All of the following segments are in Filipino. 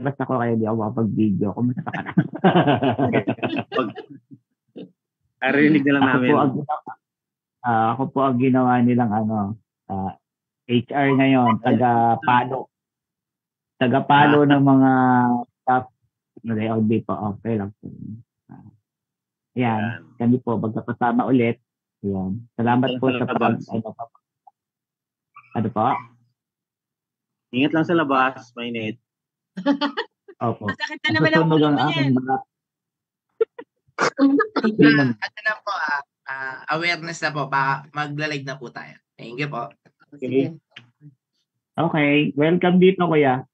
labas ako kaya di ako makapag-video. Kumusta ka na? Arinig na lang namin. Ako po ang ginawa nilang HR ngayon, taga-palo. Taga-palo ng mga staff. Hindi po, okay lang po. Yan, kami po, magkakasama ulit. Yan. Salamat po sa ano po? Ingat lang sa labas, mainit. Opo. Masakit na naman ang ulo mo yan. Ano na po, awareness na po, maglalag na po tayo. Thank you po. Okay, welcome dito, kuya.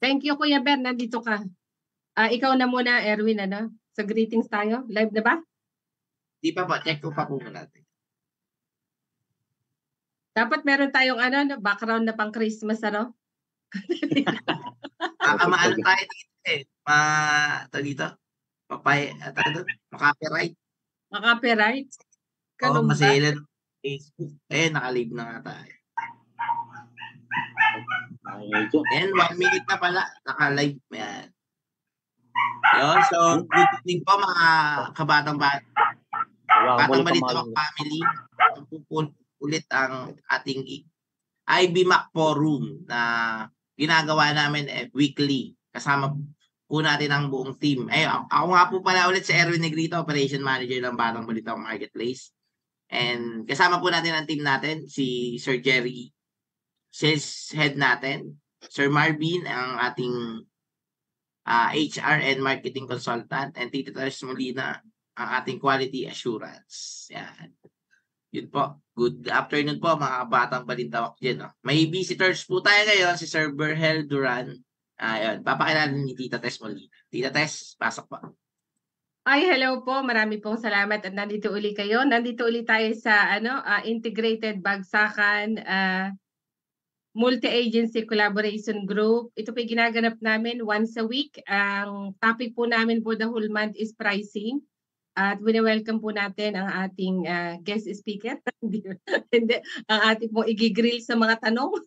Thank you, Kuya Ben, nandito ka. Ikaw na muna, Erwin, sa greetings tayo. Live na ba? Di pa po, check ko pa po natin. Dapat meron tayong background na pang Christmas, Maano tayo dito dito? Makapiright. Makapiright? Oo, masailan Facebook. Nakalive na nga tayo. And 1 minute na pala, naka-live. Yan. Yun, so good evening po mga kabatang Balitawak family. Ulit ang ating IBMAC Forum na ginagawa namin weekly. Kasama po natin ang buong team. Ako nga po pala ulit si Erwin Negrito, Operation Manager ng Batang Balitawak Marketplace. And kasama po natin ang team natin, si Sir Jerry, Sales Head natin, Sir Marvin, ang ating HR and Marketing Consultant, and Tito Tars Molina, ang ating Quality Assurance. Yan. Yun po. Good afternoon po mga batang balintawak dyan. No? May visitors po tayo ngayon, si Sir Berhel Duran. Ayun, papakilala ni Tita Tess Molina. Tita Tess, pasok po. Ay, hello po. Marami pong salamat at nandito uli kayo. Nandito uli tayo sa Integrated Bagsakan Multi-Agency Collaboration Group. Ito po yung ginaganap namin once a week. Ang topic po namin for the whole month is pricing. At wini-welcome po natin ang ating guest speaker. Hindi, ang ating pong igigrill sa mga tanong.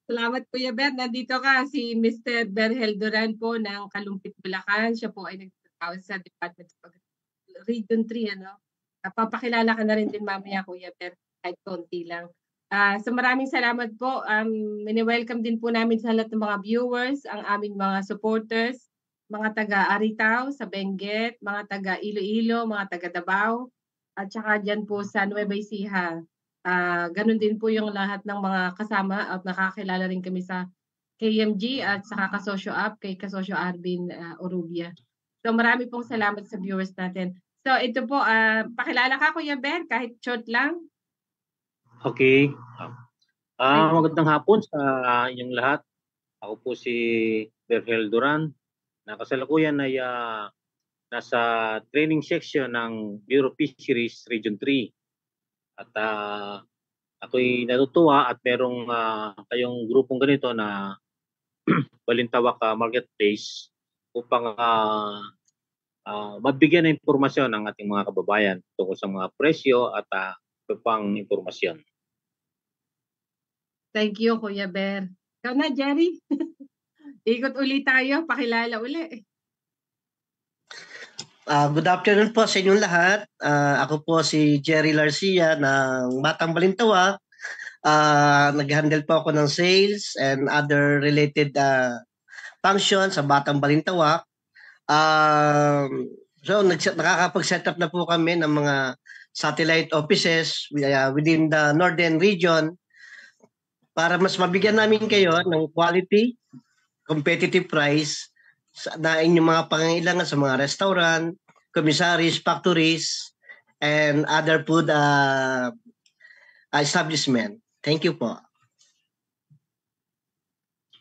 Salamat Kuya Ber. Nandito ka si Mr. Berhel Duran po ng Kalumpit, Bulacan. Siya po ay nagtatrabaho sa Department of Region 3. Papakilala ka na rin din mamaya Kuya Ber. Kahit konti lang. So maraming salamat po. Mini-welcome din po namin sa lahat ng mga viewers, ang aming mga supporters, mga taga Aritaw, sa Benguet, mga taga Iloilo, mga taga Davao, at saka dyan po sa Nueva Ecija. Ganun din po yung lahat ng mga kasama at nakakilala rin kami sa KMG at saka Kasosyo App kay Kasosyo Arvin Orubia. So marami pong salamat sa viewers natin. So ito po, pakilala ka Kuya Ben, kahit short lang. Okay. Magandang hapon sa inyong lahat. Ako po si Berhel Duran. Nakasalukuyan ay nasa training section ng Bureau of Fisheries Region 3. At ako'y natutuwa at merong kayong grupong ganito na Balintawak Marketplace upang mabigyan ng impormasyon ng ating mga kababayan tungkol sa mga presyo at pang impormasyon. Thank you, Kuya Ber. Ikaw na, Jerry. Ikot uli tayo, pakilala uli. Good afternoon po sa inyong lahat. Ako po si Jerry Larcia ng Batang Balintawak. Nag-handle po ako ng sales and other related functions sa Batang Balintawak. So nakakapag-set up na po kami ng mga satellite offices within the northern region para mas mabigyan namin kayo ng quality, competitive price na inyong mga pangangailangan sa mga restaurant, commissaries, factories, and other food establishment. Thank you po.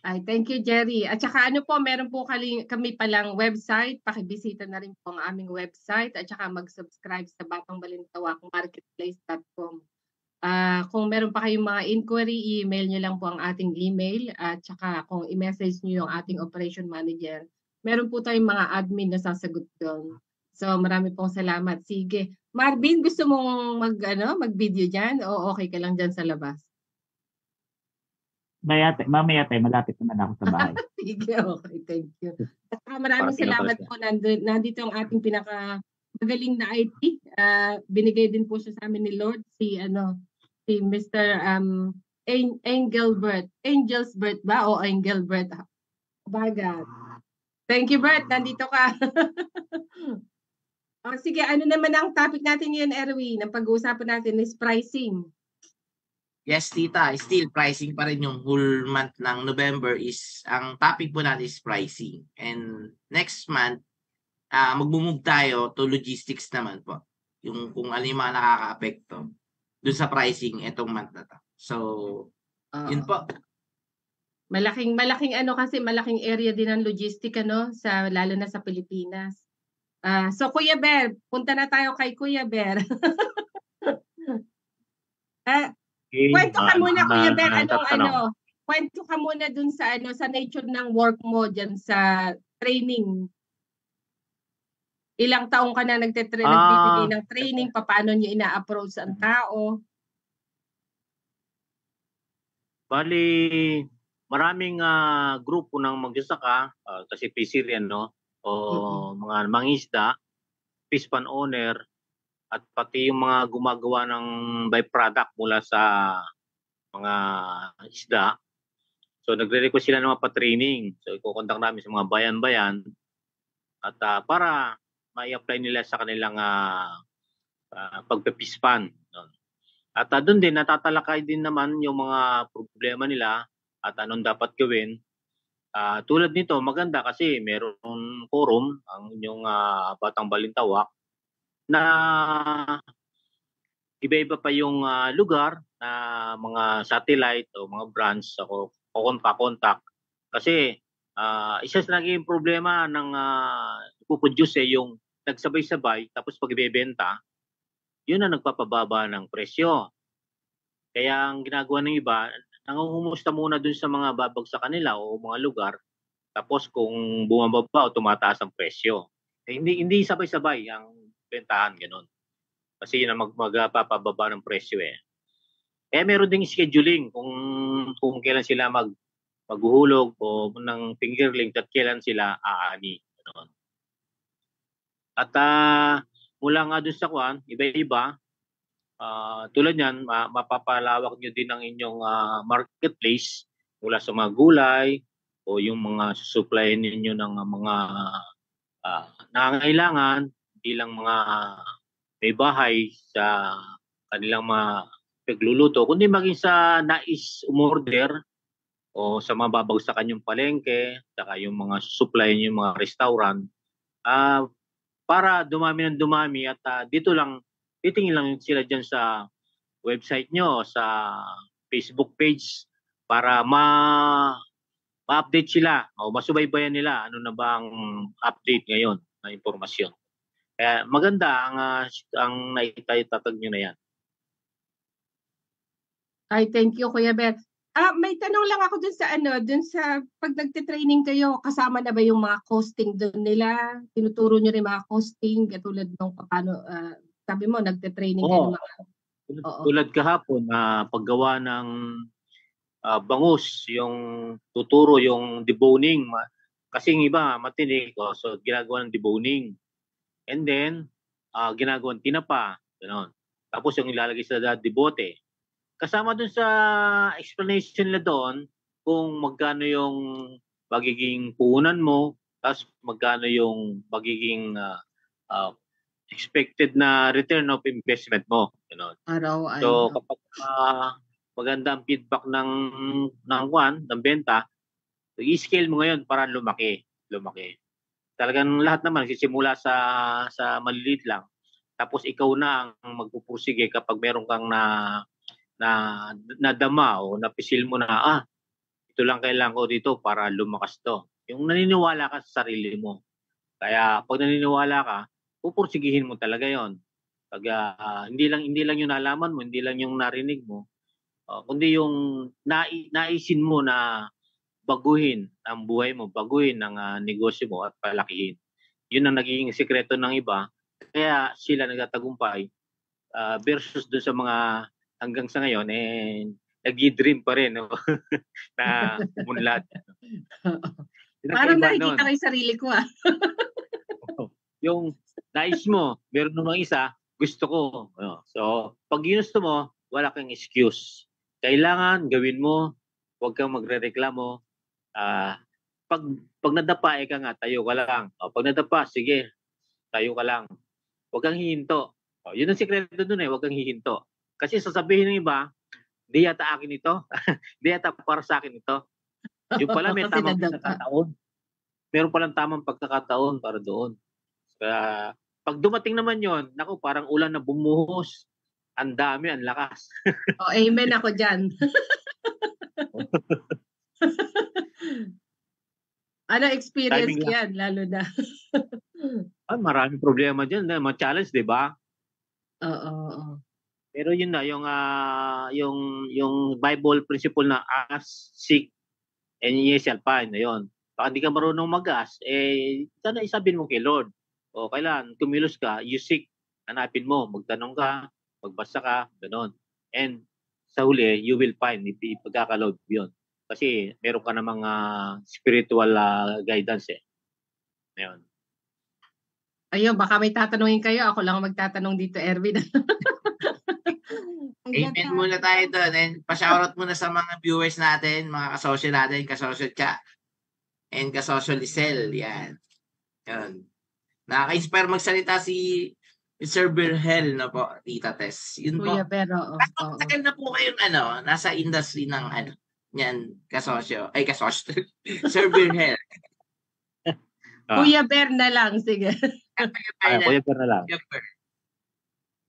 Ay, thank you, Jerry. At saka meron po kami palang website. Pakibisita na rin po ang aming website at saka mag-subscribe sa Batang Balintawak Marketplace.com. Kung meron pa kayong mga inquiry, email nyo lang po ang ating email at saka kung i-message nyo yung ating operation manager, meron po tayong mga admin na sasagot doon. So marami pong salamat. Sige. Marvin, gusto mong mag-video dyan o okay ka lang dyan sa labas? Mamaya tayo, malapit naman ako sa bahay. Sige, okay. Thank you. At maraming Parking na pala salamat po. Nandito ang ating magaling na IT. Binigay din po siya sa amin ni Lord, si Mr. Angelsbert ba? O Engelbert? Bagat. Thank you, Bert. Nandito ka. Sige, ano naman ang topic natin ngayon, Erwin? Ang pag-uusapan natin is pricing. Yes, tita. Still, pricing pa rin yung whole month ng November ang topic po natin is pricing. And next month, magmumove tayo to logistics naman po. Yung kung ano yung mga nakaka-apekto dun sa pricing itong month na to. So, yun po. Malaking area din ng logistic lalo na sa Pilipinas. So Kuya Ber, punta na tayo kay Kuya Ber. Kwento ka muna Kuya Ber, kwento ka muna dun sa sa nature ng work mo diyan sa training. Ilang taong ka na nagbibigay ng training, paano niyo ina-approach ang tao? Bali, maraming grupo ng magsasaka kasi fishery o mga mangisda, fish pond owner, at pati yung mga gumagawa ng byproduct mula sa mga isda. So nagre-request sila ng mga pa-training. So iko-contact namin sa mga bayan-bayan at para ma-apply nila sa kanilang pagpe-fish pond. At doon din natatalakay din naman yung mga problema nila at anong dapat gawin. Tulad nito, maganda kasi meron forum ang inyong Batang Balintawak na iba-iba pa yung lugar na mga satellite o mga branch o kontak. Kasi isa sa naging problema ng ipuproduce yung nagsabay-sabay tapos pag ibebenta, yun ang nagpapababa ng presyo. Kaya ang ginagawa ng iba, nangungumusta muna dun sa mga babag sa kanila o mga lugar. Tapos kung bumababa o tumataas ang presyo. Hindi sabay-sabay ang bentahan, gano'n. Kasi yun ang magpapababa ng presyo eh. Kaya meron ding scheduling kung kailan sila maghuhulog o ng fingerling at kailan sila aani. Gano'n. At mula nga dun sa iba-iba, tulad yan, mapapalawak nyo din ang inyong marketplace mula sa mga gulay o yung mga supply ninyo ng mga nangangailangan, hindi lang mga may bahay sa kanilang mga pagluluto, kundi maging sa nais umorder o sa mga babagsakan yung palengke, saka yung mga supply yung mga restaurant, para dumami ng dumami at dito lang titingin lang sila dyan sa website nyo, sa Facebook page para ma-update sila o masubaybayan nila ano na ba ang update ngayon na impormasyon. Kaya maganda ang naitatag nyo na yan. Ay, thank you Kuya Ber. May tanong lang ako dun sa pag nagte-training kayo, kasama na ba yung mga costing doon nila? Tinuturo nyo rin mga costing katulad ng paano sabi mo, nagte-training kayo mga... Tulad kahapon, paggawa ng bangus, yung tuturo, yung deboning. Kasi yung iba, matinik, so ginagawa ng deboning. And then, ginagawa ng tinapa. Ganon. Tapos yung ilalagay sa debote. Kasama dun sa explanation nila doon, kung magkano yung magiging puhunan mo, tapos magkano yung magiging expected na return of investment mo. So kapag maganda ang feedback ng benta, so i-scale mo ngayon para lumaki. Talagang lahat naman nagsisimula sa maliliit lang. Tapos ikaw na ang magpupursige kapag meron kang nadama o napisil mo na ito lang kailangan ko dito para lumakas to. Yung naniniwala ka sa sarili mo. Kaya pag naniniwala ka, pupursigihin mo talaga yon. Pag hindi lang yung nalaman mo, hindi lang yung narinig mo, kundi yung naisin mo na baguhin ang buhay mo, baguhin ang negosyo mo at palakihin. Yun ang naging sikreto ng iba. Kaya sila nagtatagumpay versus dun sa mga hanggang sa ngayon nag-dream pa rin, no? Na umunlad. Parang Pinakaiba nakikita nun. ko yung sarili ko ah. Yung nais mo, meron namang isa, gusto ko. Ano. So, pag ginusto mo, wala kang excuse. Kailangan gawin mo, huwag kang magrereklamo. Pag nadapa, ka nga, tayo ka lang. Pag nadapa, sige, tayo ka lang. Huwag kang hihinto. Yun ang sikreto dun huwag kang hihinto. Kasi sasabihin ng iba, di yata akin ito. Di yata para sa akin ito. Yung pala may Kasi tamang nadapa. pagkakataon. Meron palang tamang pagkakataon para doon. Kaya, pag dumating naman yon, naku, parang ulan na bumuhos. Ang dami, ang lakas. Amen ako dyan. Ano experience Timing ko yan, lalo na. Maraming problema dyan. Mga challenge, di ba? Oo. Pero yun na, yung Bible principle na ask, seek, and ye shall find. Yun. Baka hindi ka marunong mag-ask, sana isabin mo kay Lord. O kailan, kumilos ka, you seek, hanapin mo, magtanong ka, magbasa ka, gano'n. And sa huli, you will find, ipagkakaload yun. Kasi meron ka namang spiritual guidance Ayun. Ayun, baka may tatanungin kayo. Ako lang magtatanong dito, Erwin. Amen muna tayo doon. And pa-shoutout muna sa mga viewers natin, mga kasosyo natin, kasosyo Cha, and kasosyo Lisel. Yan. Yun. Nakaka-inspire magsalita si Sir Berhel na po, Tita Tess. Yun po. Kuya, pero Matagal na po kayong nasa industry ng yan, kasosyo. Ay, kasosyo. Sir Berhel. Kuya Ber na lang, sige. Kuya Ber na lang.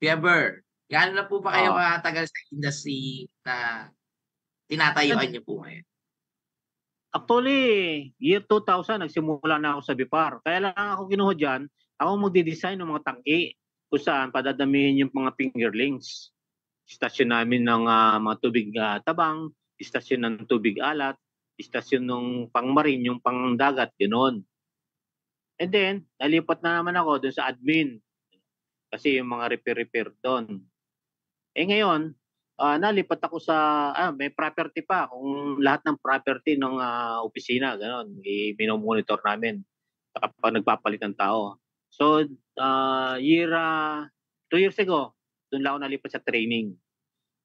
Kuya Ber, gaano na po ba kayo katagal sa industry na tinatayuan niyo po ngayon? Actually, year 2000, nagsimula na ako sa BIPAR. Kaya lang ako kinuha dyan, ako magdi-design ng mga tangki kung saan padadamihin yung mga fingerlings. Istasyon namin ng mga tubig tabang, istasyon ng tubig alat, istasyon ng pangmarin, yung pangdagat, gano'n. And then, nalipat na naman ako doon sa admin. Kasi yung mga repair doon. Ngayon, nalipat ako sa, may property pa. Kung lahat ng property ng opisina, gano'n, i-monitor namin. Kapag nagpapalit ng tao. So, 2 years ago, doon lang ako nalipat sa training.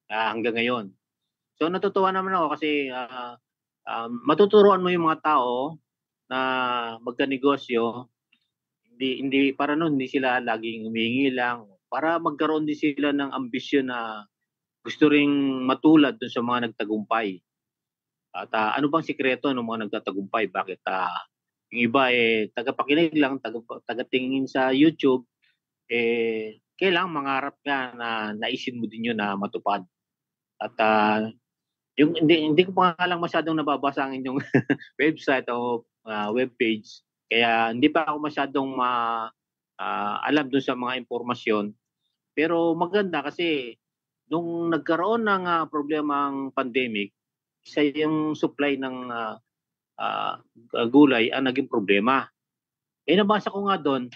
Hanggang ngayon. So, natutuwa naman ako kasi matuturuan mo yung mga tao na magka-negosyo, hindi para noon hindi sila laging humihingi lang, para magkaroon din sila ng ambisyon na gusto ring matulad dun sa mga nagtagumpay. At ano bang sikreto ng mga nagtatagumpay? Bakit yung iba tagapakinig lang, tagatingin sa YouTube, kailangan mangarap ka na naisin mo din yun na matupad. At yung hindi ko pa lang masyadong nababasa ang inyong website o webpage. Kaya hindi pa ako masyadong alam doon sa mga impormasyon. Pero maganda kasi nung nagkaroon ng problema ang pandemic, isa yung supply ng gulay ang naging problema. Nabasa ko nga doon,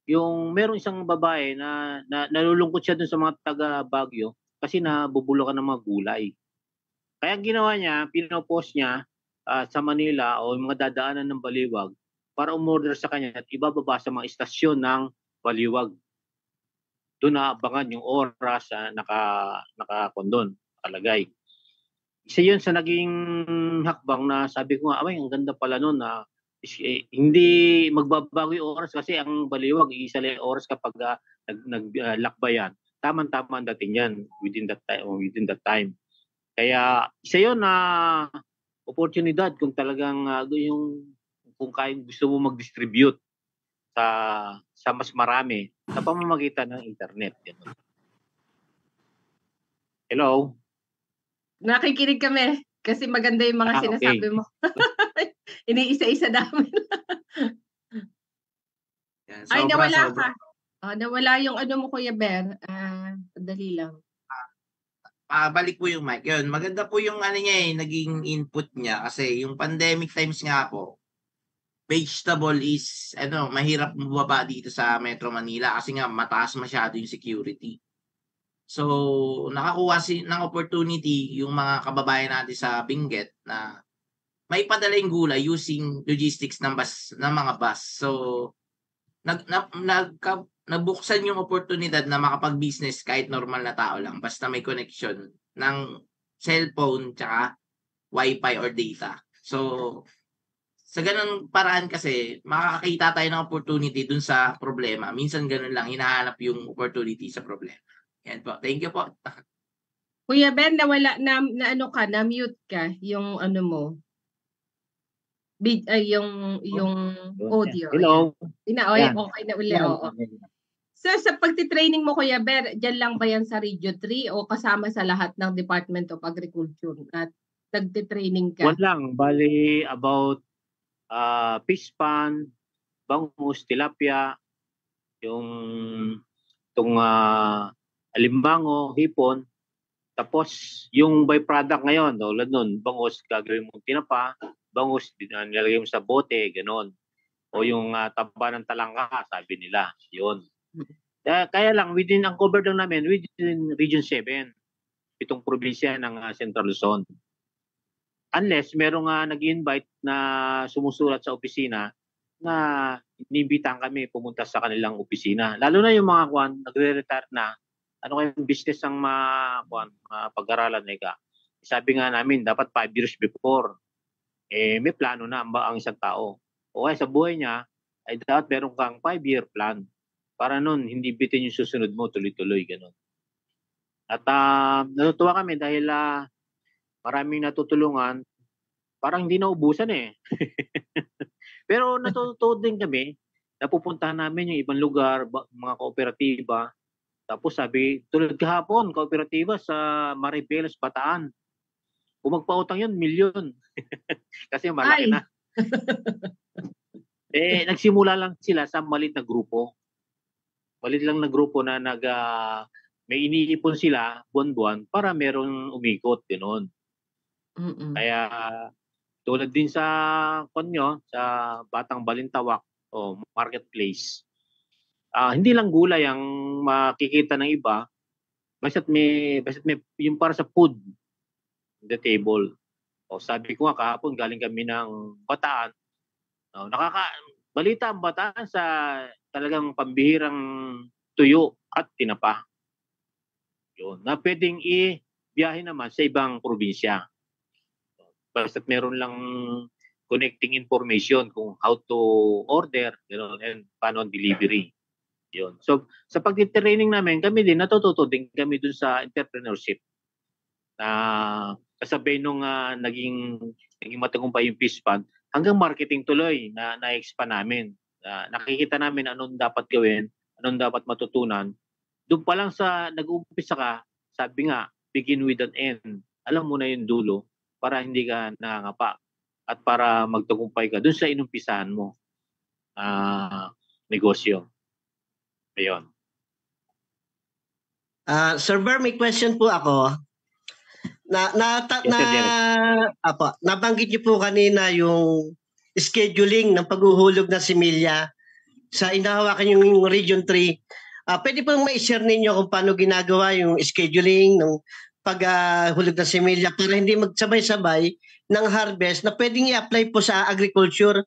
yung merong isang babae na nalulungkot siya doon sa mga taga Baguio kasi nabubulukan ng mga gulay. Kaya ginawa niya, pinopost niya sa Manila o yung mga dadaanan ng Baliwag para umorder sa kanya at ibababa sa mga istasyon ng Baliwag. Doon naabangan yung oras nakakondon, nakalagay. Isa yun sa naging hakbang na sabi ko nga, ang ganda pala nun na hindi magbabago yung oras kasi ang Baliwag, isa lang oras kapag naglakbayan. Tama-tama ang dating yan within that time. Kaya isa yun na oportunidad kung talagang kung kayang gusto mo mag-distribute sa mas marami sa pamamagitan ng internet. Hello? Nakikinig kami kasi maganda yung mga sinasabi mo. Iniisa-isa namin. Ay, nawala ka. Nawala yung mo, Kuya Ber. Dali lang. Balik po yung mic. Yun, maganda po yung niya naging input niya kasi yung pandemic times nga po, vegetable is mahirap mababa dito sa Metro Manila kasi nga mataas masyado yung security. So, nakakuha ng opportunity yung mga kababayan natin sa Benguet na may padala yung gulay using logistics ng mga bus. So, nabuksan yung oportunidad na makapag-business kahit normal na tao lang basta may connection ng cellphone tsaka wifi or data. So, sa ganun paraan kasi, makakakita tayo ng opportunity dun sa problema. Minsan ganun lang, hinahanap yung opportunity sa problema. Yan po. Thank you po. Kuya Ben, nawala na ano ka, na-mute ka yung ano mo. Yung audio. Hello. Ayan. Okay na uli. Yan. Oo. So sa pagti-training mo Kuya Ben, diyan lang ba yan sa Region 3 o kasama sa lahat ng Department of Agriculture at nagti-training ka? One lang, bali about fish pan, bangus, tilapia, yung itong alimbango, hipon. Tapos yung byproduct ngayon, tulad nun, bangus, gagawin mong tinapa, bangus, nilalagay mo sa bote, gano'n. O yung taba ng talangka, sabi nila, yun. Kaya lang, ang cover lang namin, within Region 7, 7 probinsya ng Central Luzon. Unless merong nag-invite na sumusulat sa opisina na iniimbitahan kami pumunta sa kanilang opisina. Lalo na yung mga nagre-retire na, ano kayong business ang pag-aralan na sabi nga namin, dapat 5 years before, may plano na ang isang tao. O kaya sa buhay niya, ay dapat meron kang 5-year plan. Para nun, hindi bitin yung susunod mo, tuloy-tuloy, gano'n. At natutuwa kami dahil maraming natutulungan, parang hindi naubusan eh. Pero natutuwa din kami, napupuntahan namin yung ibang lugar, mga kooperatiba. Tapos sabi, tulad kahapon, kooperatiba sa Maribeles, Bataan. Kung magpautang yun, milyon. Kasi malaki na. Nagsimula lang sila sa maliit na grupo. Maliit lang na grupo na may iniipon sila buwan-buwan para merong umikot, gano'n. Kaya tulad din sa sa Batang Balintawak o marketplace, hindi lang gulay ang makikita ng iba, basta't may yung para sa food on the table. O sabi ko nga kahapon, galing kami ng Bataan. Balita ang Bataan sa talagang pambihirang tuyo at tinapa. Yun, na pwedeng i-biyahe naman sa ibang probinsya. Basta't meron lang connecting information kung how to order, and paano ang delivery. Yun. So, sa pag-training namin, kami din, natututo din kami dun sa entrepreneurship. Kasabay nung naging matagumpay yung fish pan, hanggang marketing tuloy na-expand namin. Nakikita namin anong dapat gawin, anong dapat matutunan. Doon pa lang sa nag-uumpisa ka, sabi nga, begin with an end. Alam mo na yung dulo para hindi ka nangangapa at para magtagumpay ka doon sa inumpisahan mo negosyo. Ayun. Sir Ber, may question po ako. Nabanggit niyo po kanina yung scheduling ng paghuhulog ng similya sa inahawakan yung Region 3. Pwede pong ma-share ninyo kung paano ginagawa yung scheduling ng paghulog ng similya para hindi magsabay-sabay ng harvest na pwedeng i-apply po sa agriculture,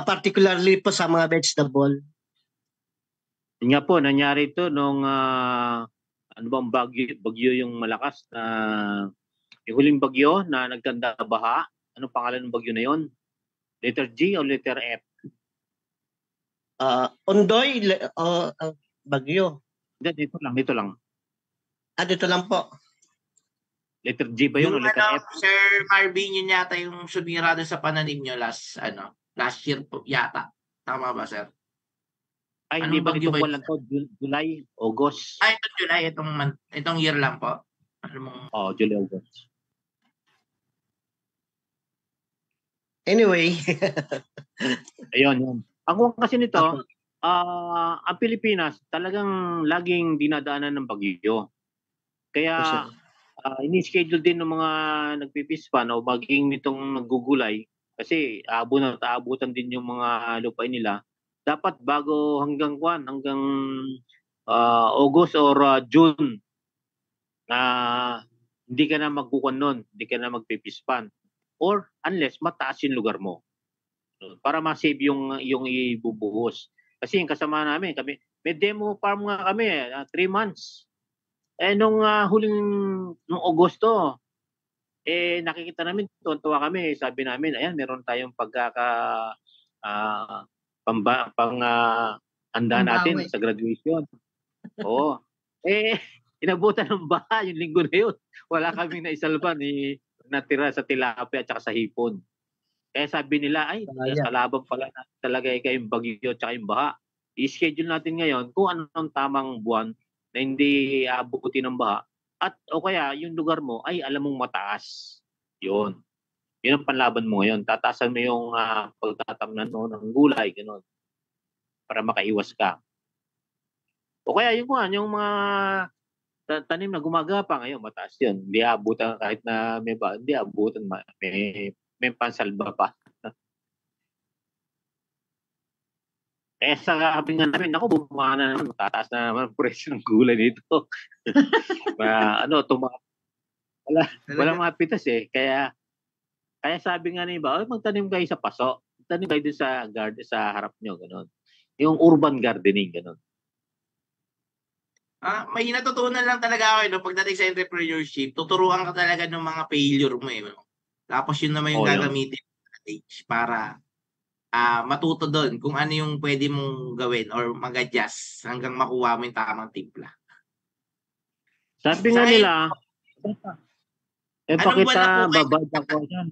particularly po sa mga vegetable. Yun nga po, nangyari ito nung ano bang bagyo yung malakas na yung huling bagyo na nagtanda baha. Anong pangalan ng bagyo na yon? Letter G o letter F? Ondoy bagyo. Dito lang. Dito lang po. Letter G ba yun o letter F? Sir Marvin, yun yata yung sumira doon sa pananim nyo last year po yata. Tama ba, sir? Ay, hindi ba itong buwan lang to? July, August? Itong July, itong year lang po. July, August. Anyway. Ayun. Ang kasi nito, ang Pilipinas talagang laging dinadaanan ng bagyo. Kaya ini-schedule din ng mga nagpipispan o maging nitong naggugulay kasi aabutan din yung mga lupain nila. Dapat bago hanggang August or June na hindi ka na magkukuan nun, hindi ka na magpipispan. Or unless mataas yung lugar mo. Para ma-save yung ibubuhos. Kasi yung kasama namin, kami, may demo farm nga kami, 3 months. Nung nung Agosto, nakikita namin, tuwa kami, sabi namin, ayan, meron tayong handa natin Pambawi. sa graduation. Oo. Inabutan ng baha yung linggo na yun. Wala kaming naisalba ni natira sa tilapia at saka sa hipon. Kaya sabi nila, ay, kalaban pala talaga yung bagyo at saka yung baha. I-schedule natin ngayon kung anong tamang buwan na hindi abutin ng baha. At o kaya yung lugar mo ay alam mong mataas. Yun. Yun ang panlaban mo ngayon. Tatasan mo yung pagtatamnan mo ng gulay, gano'n. Para makaiwas ka. O kaya yung mga tanim na gumagapa ngayon, mataas yun. Hindi abutan kahit na may ba, hindi abutan, may pansalba pa. Sabi nga namin, naku, bumaka na naman, matataas na naman ang presyo ng gulay dito. Wala mga pitas eh. Kaya sabi nga na iba, magtanim kayo sa paso. Magtanim kayo dun sa garden, sa harap nyo, gano'n. Yung urban gardening, gano'n. May natutunan lang talaga ako pagdating sa entrepreneurship, tuturuan ka talaga ng mga failure mo Tapos yun naman yung gagamitin para matuto doon kung ano yung pwede mong gawin or mag-adjust hanggang makuha mo yung tamang timpla. Sabi nga nila, pakita babad ako yan.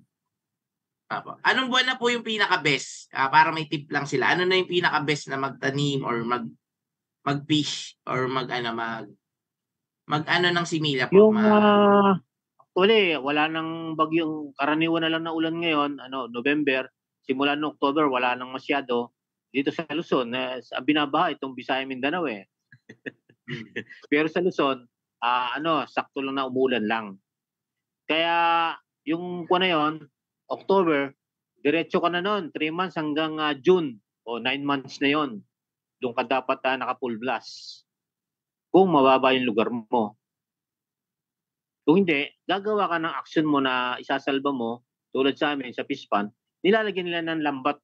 Anong buwan na po yung pinaka-best? Para may tip lang sila. Ano na yung pinaka-best na magtanim or mag-fish or mag ng similya po? Yung wala nang bagyong, karaniwan na lang na ulan ngayon, November, simula no October, wala nang masyado. Dito sa Luzon, binabaha itong Visayas Mindanao eh. Pero sa Luzon, sakto lang na umulan lang. Kaya yung na yon, October, diretso ka na nun, 3 months hanggang June, o 9 months na yon. Doon ka dapat naka-full blast. Kung mababa yung lugar mo. Kung hindi, gagawa ka ng action mo na isasalba mo, tulad sa amin, sa Pispan, nilalagyan nila ng lambat,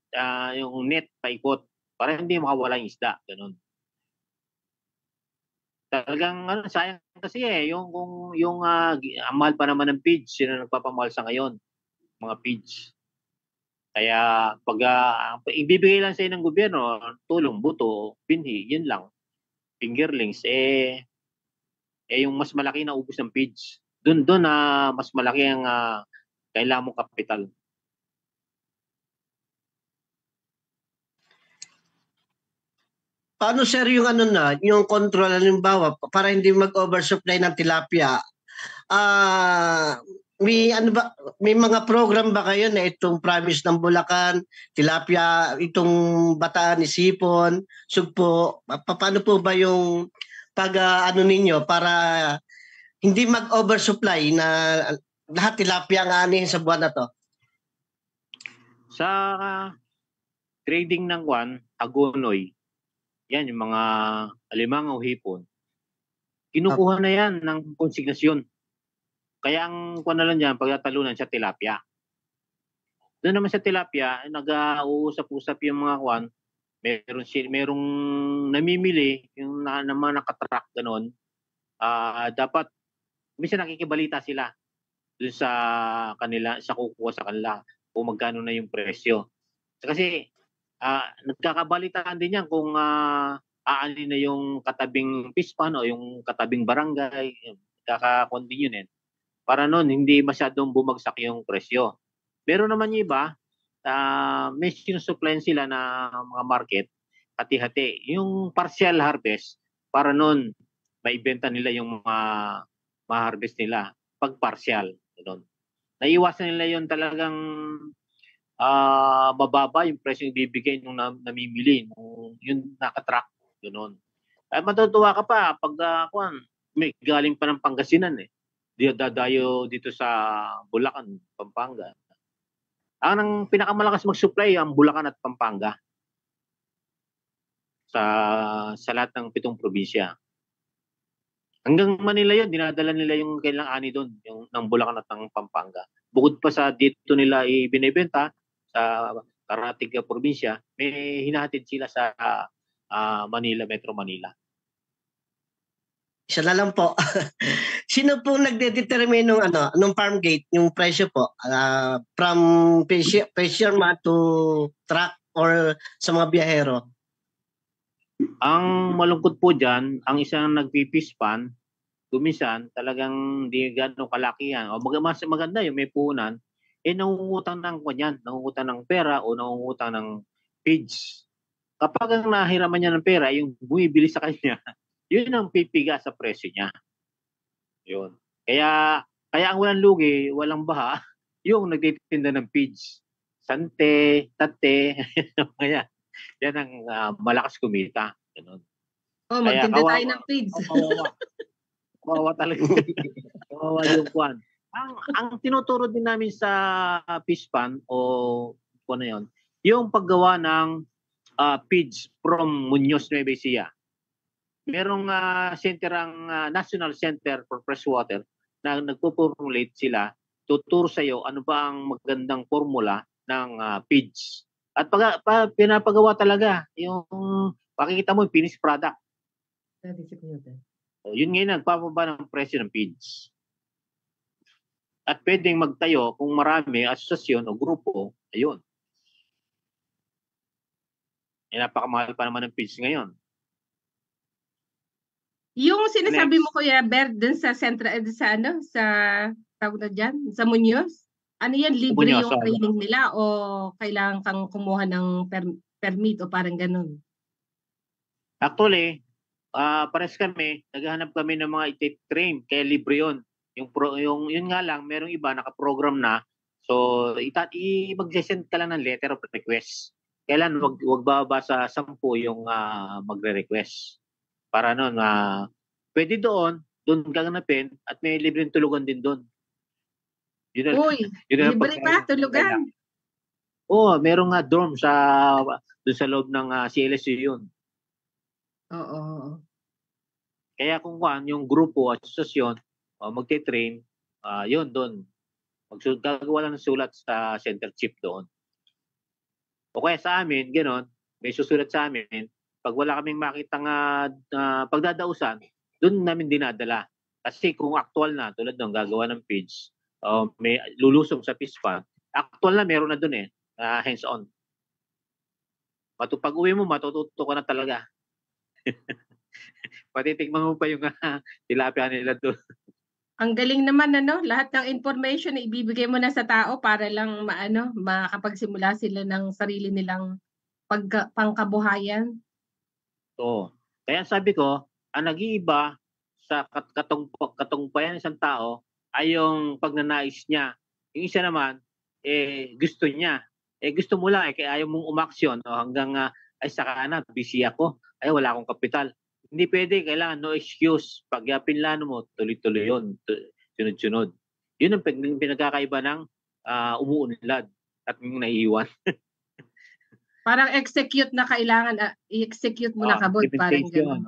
yung net paikot, para hindi makawala yung isda. Ganun. Talagang sayang kasi yung mahal pa naman ng feeds, sino nagpapamahal sa ngayon? Mga feeds. Kaya pag ibibigay lang sa ng gobyerno, tulong, buto, binhi, yun lang. Fingerlings, yung mas malaki na ubos ng feeds. Doon mas malaki ang kailangan mong kapital. Paano sir yung yung control, halimbawa, para hindi mag-oversupply ng tilapia? May mga program ba kayo na itong Promise ng Bulacan, tilapia, itong Bataan ni Sipon, Sugpo? Paano po ba yung ninyo para hindi mag-oversupply na lahat tilapia ang anihin sa buwan na to? Sa trading ng agonoy, yan yung mga alimang o hipon, kinukuha na yan ng konsignasyon. Kaya ang na lang dyan, pagtatalunan sa tilapia. Doon naman sa tilapia, nag-uusap-usap yung mga merong namimili, yung naman nakatrack gano'n. Dapat, minsan nakikibalita sila doon sa kanila, sa kukuha sa kanila, kung magkano na yung presyo. Kasi, nagkakabalitaan din yan kung aanin na yung katabing Pispan o yung katabing barangay, kakakundi yun para noon hindi masyadong bumagsak yung presyo. Pero naman yung iba, may sinusupply sila na mga market, hati-hati. Yung partial harvest, para noon maibenta nila yung mga ma-harvest nila pag partial. Ganun. Naiwasan nila yung talagang mababa yung presyo yung ibibigay nung namimili, yung nakatrack. Ganun. Ay matutuwa ka pa pag may galing pa ng Pangasinan dadayo dito sa Bulacan, Pampanga. Ang pinakamalakas mag-supply ang Bulacan at Pampanga sa lahat ng 7 probinsya. Hanggang Manila yun, dinadala nila yung kailang ani doon, yung ng Bulacan at ng Pampanga. Bukod pa sa dito nila ibinebenta sa karatig na probinsya, may hinahatid sila sa Manila, Metro Manila. Isa na lang po. Sino po nagdedetermine nung farm gate, yung presyo po? From fisherman to truck or sa mga biyahero? Ang malungkot po dyan, ang isang nagpipispan, gumisan, talagang di gano'ng kalakihan. O mas maganda yung may puhunan, nangungutang ng kanyan, nangungutang ng pera o nangungutang ng feeds. Kapag ang nahiraman niya ng pera, yung bumibili sa kanya, yun ang pipiga sa presyo niya. Yun. Kaya ang walang lugi, walang baha, yung nagtitinda ng feeds. Sante, tate, kaya yan ang malakas kumita. Ganun. Oh, magtinda tayo ng feeds. Kawawa talaga. Kawawa yung kwan. Ang tinuturo din namin sa Pispan o ano yun, yung paggawa ng feeds from Muñoz, Nueva Ecija. Merong center ang National Center for Freshwater na nagpo-formulate sila, tuturo sa iyo ano ba ang magandang formula ng feeds. At pinapagawa talaga yung makikita mo yung finished product. So, yun ngayon nagpapaba ng presyo ng feeds. At pwedeng magtayo kung marami asosasyon o grupo, ayun. Napakamahal pa naman ng feeds ngayon. Yung sinasabi mo, Kuya Ber, dun sa tawag na dyan, sa Muñoz, ano yan, libre Muñoz, yung training nila o kailangan kang kumuha ng permit o parang ganun? Actually, pares kami, naghahanap kami ng mga iti-train, kaya libre yun. Yun nga lang, merong iba nakaprogram na, so mag-send ka lang ng letter of request. Kailan wag bababa sa 10 yung magre-request. Para noon, pwede doon gaganapin at may libreng tulugan din doon. Uy, libre pa tulugan? Oo, merong dorm doon sa loob ng CLSU yun. Oo. Kaya kung yung grupo at asosasyon magte-train, yun doon. Gagawa lang ng sulat sa center chief doon. O kaya sa amin, gano'n, may susulat sa amin, pag wala kaming makitang pagdadausan, doon namin dinadala. Kasi kung actual na, tulad doon, gagawa ng page, may lulusong sa PISPA, actual na meron na doon hands-on. Pag uwi mo, matututo ka na talaga. Patitikman mo pa yung tilapia nila doon. Ang galing naman, lahat ng information na ibibigay mo na sa tao para lang makapagsimula sila ng sarili nilang pangkabuhayan. Oo. Kaya sabi ko, ang nag-iiba sa katungpayan ng isang tao ay yung pagnanais niya. Yung isa naman, gusto niya. Gusto mo lang, kaya ayaw mong umaksyon hanggang ay saka na, busy ako, ay wala akong kapital. Hindi pwede, kailangan no excuse. Pag pinlano mo, tuloy-tuloy yun, sunod-sunod. Yun ang pinagkakaiba ng umuunlad at yung naiiwan. Parang execute na kailangan, i-execute mo na kabod. Parang gano'n.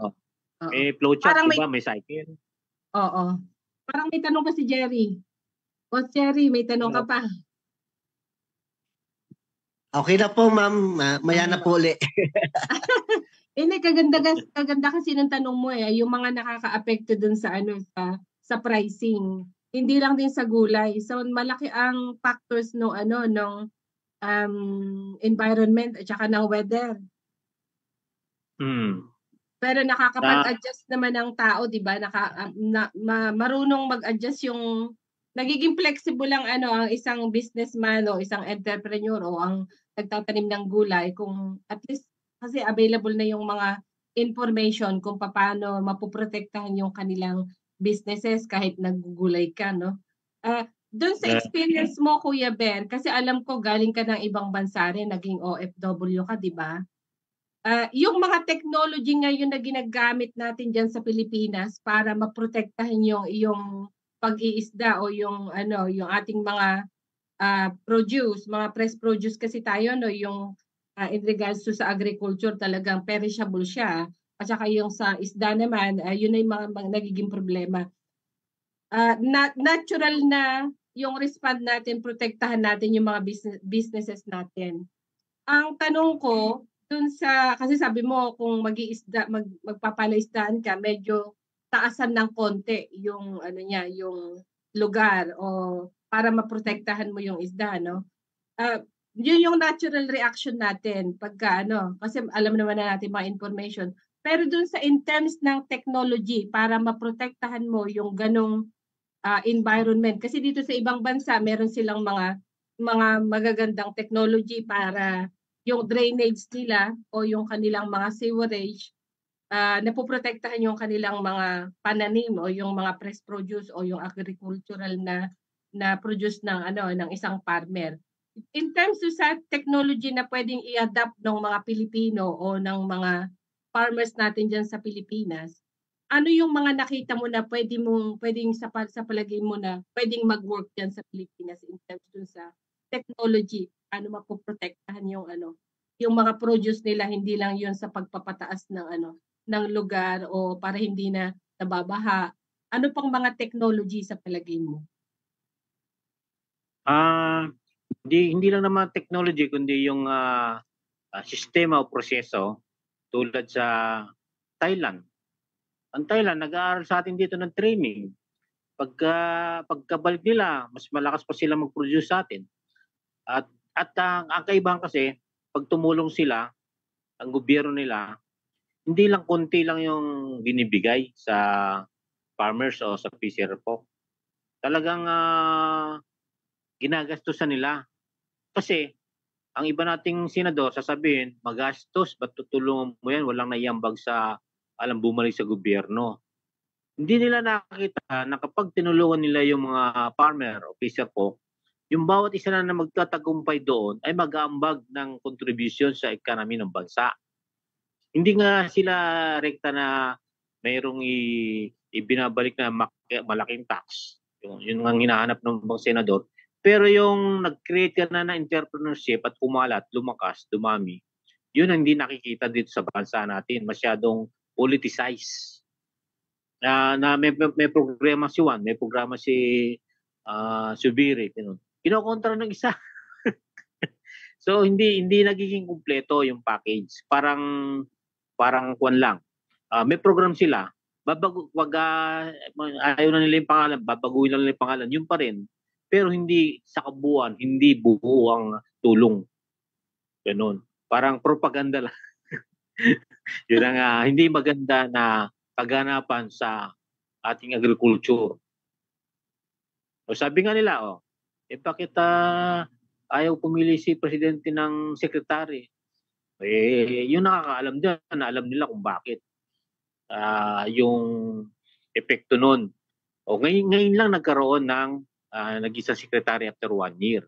May flowchart, diba? May cycle. Oo. Parang may tanong ka si Jerry. O Jerry, may tanong ka pa. Okay na po, ma'am. Maya na po ulit. Hindi, kaganda kasi ng tanong mo yung mga nakaka-apekto dun sa sa pricing. Hindi lang din sa gulay. So malaki ang factors nung environment at saka ng weather. Pero nakakapag-adjust naman ng tao, 'di ba? Marunong mag-adjust yung nagiging flexible lang ang isang businessman o isang entrepreneur o ang nagtatanim ng gulay kung at least kasi available na yung mga information kung paano mapoprotektahan yung kanilang businesses kahit naggugulay ka, no? Doon sa experience mo, Kuya Ben, kasi alam ko galing ka ng ibang bansa rin, naging OFW ka, di ba? Yung mga technology ngayon na ginagamit natin diyan sa Pilipinas para maprotektahan yung iyong pag-iisda o yung ating mga produce, mga fresh produce kasi tayo yung in regards to sa agriculture talagang perishable siya. at saka yung sa isda naman, yun ay mga nagiging problema. Natural na yung respond natin, protektahan natin yung mga businesses natin. Ang tanong ko, dun sa, kasi sabi mo kung magpapalaisdaan ka, medyo taasan ng konti yung yung lugar o para maprotektahan mo yung isda, no? Yun yung natural reaction natin pagka kasi alam naman na natin mga information. Pero dun sa in terms ng technology para maprotektahan mo yung ganong environment, kasi dito sa ibang bansa meron silang mga magagandang technology para yung drainage nila o yung kanilang mga sewerage, napoprotektahan yung kanilang mga pananim o yung mga fresh produce o yung agricultural na produce ng isang farmer. In terms sa technology na pwedeng i-adapt ng mga Pilipino o ng mga farmers natin dyan sa Pilipinas, ano yung mga nakita mo na pwedeng sa palagay mo na pwedeng mag-work dyan sa Pilipinas in terms dun sa technology, ano mapoprotektahan yung mga produce nila, hindi lang yun sa pagpapataas ng lugar o para hindi na nababaha. Ano pang mga technology sa palagay mo? Hindi lang naman technology kundi yung sistema o proseso tulad sa Thailand. Ang Thailand nag-aaral sa atin dito ng training. Pagkabalik nila, mas malakas pa sila mag-produce sa atin. At ang kaibahan kasi, pag tumulong sila, ang gobyerno nila, hindi lang konti lang yung binibigay sa farmers o sa fisher folk. Talagang ginagastusan nila. Kasi, ang iba nating senador, sasabihin, magastos, ba't tutulungan mo yan? Walang naiambag sa bumalik sa gobyerno. Hindi nila nakakita na kapag tinulungan nila yung mga farmer o fisher folk, yung bawat isa na magtatagumpay doon ay mag-aambag ng contribution sa economy ng bansa. Hindi nga sila rekta na mayroong ibinabalik na malaking tax. Yun ang hinahanap ng mga senador. Pero yung nag-create ka na ng entrepreneurship at kumalat, lumakas, dumami, yun ang hindi nakikita dito sa bansa natin. Masyadong politicized. Na may programa si Juan, may programa si Subiri. Kinokontra ng isa. So hindi nagiging kumpleto yung package. Parang kuwan lang. May program sila. Ayaw na nila yung pangalan, babaguhin na nila yung pangalan. Yun pa rin. Pero hindi sa kabuuan, hindi buo ang tulong. Ganun. Parang propaganda lang. Yun ang hindi maganda na kaganapan sa ating agriculture. O sabi nga nila, bakit ayaw pumili si presidente ng sekretary? Yung nakakaalam dyan, na alam nila kung bakit. Yung epekto nun. Ngayon lang nagkaroon ng nag-isa secretary after 1 year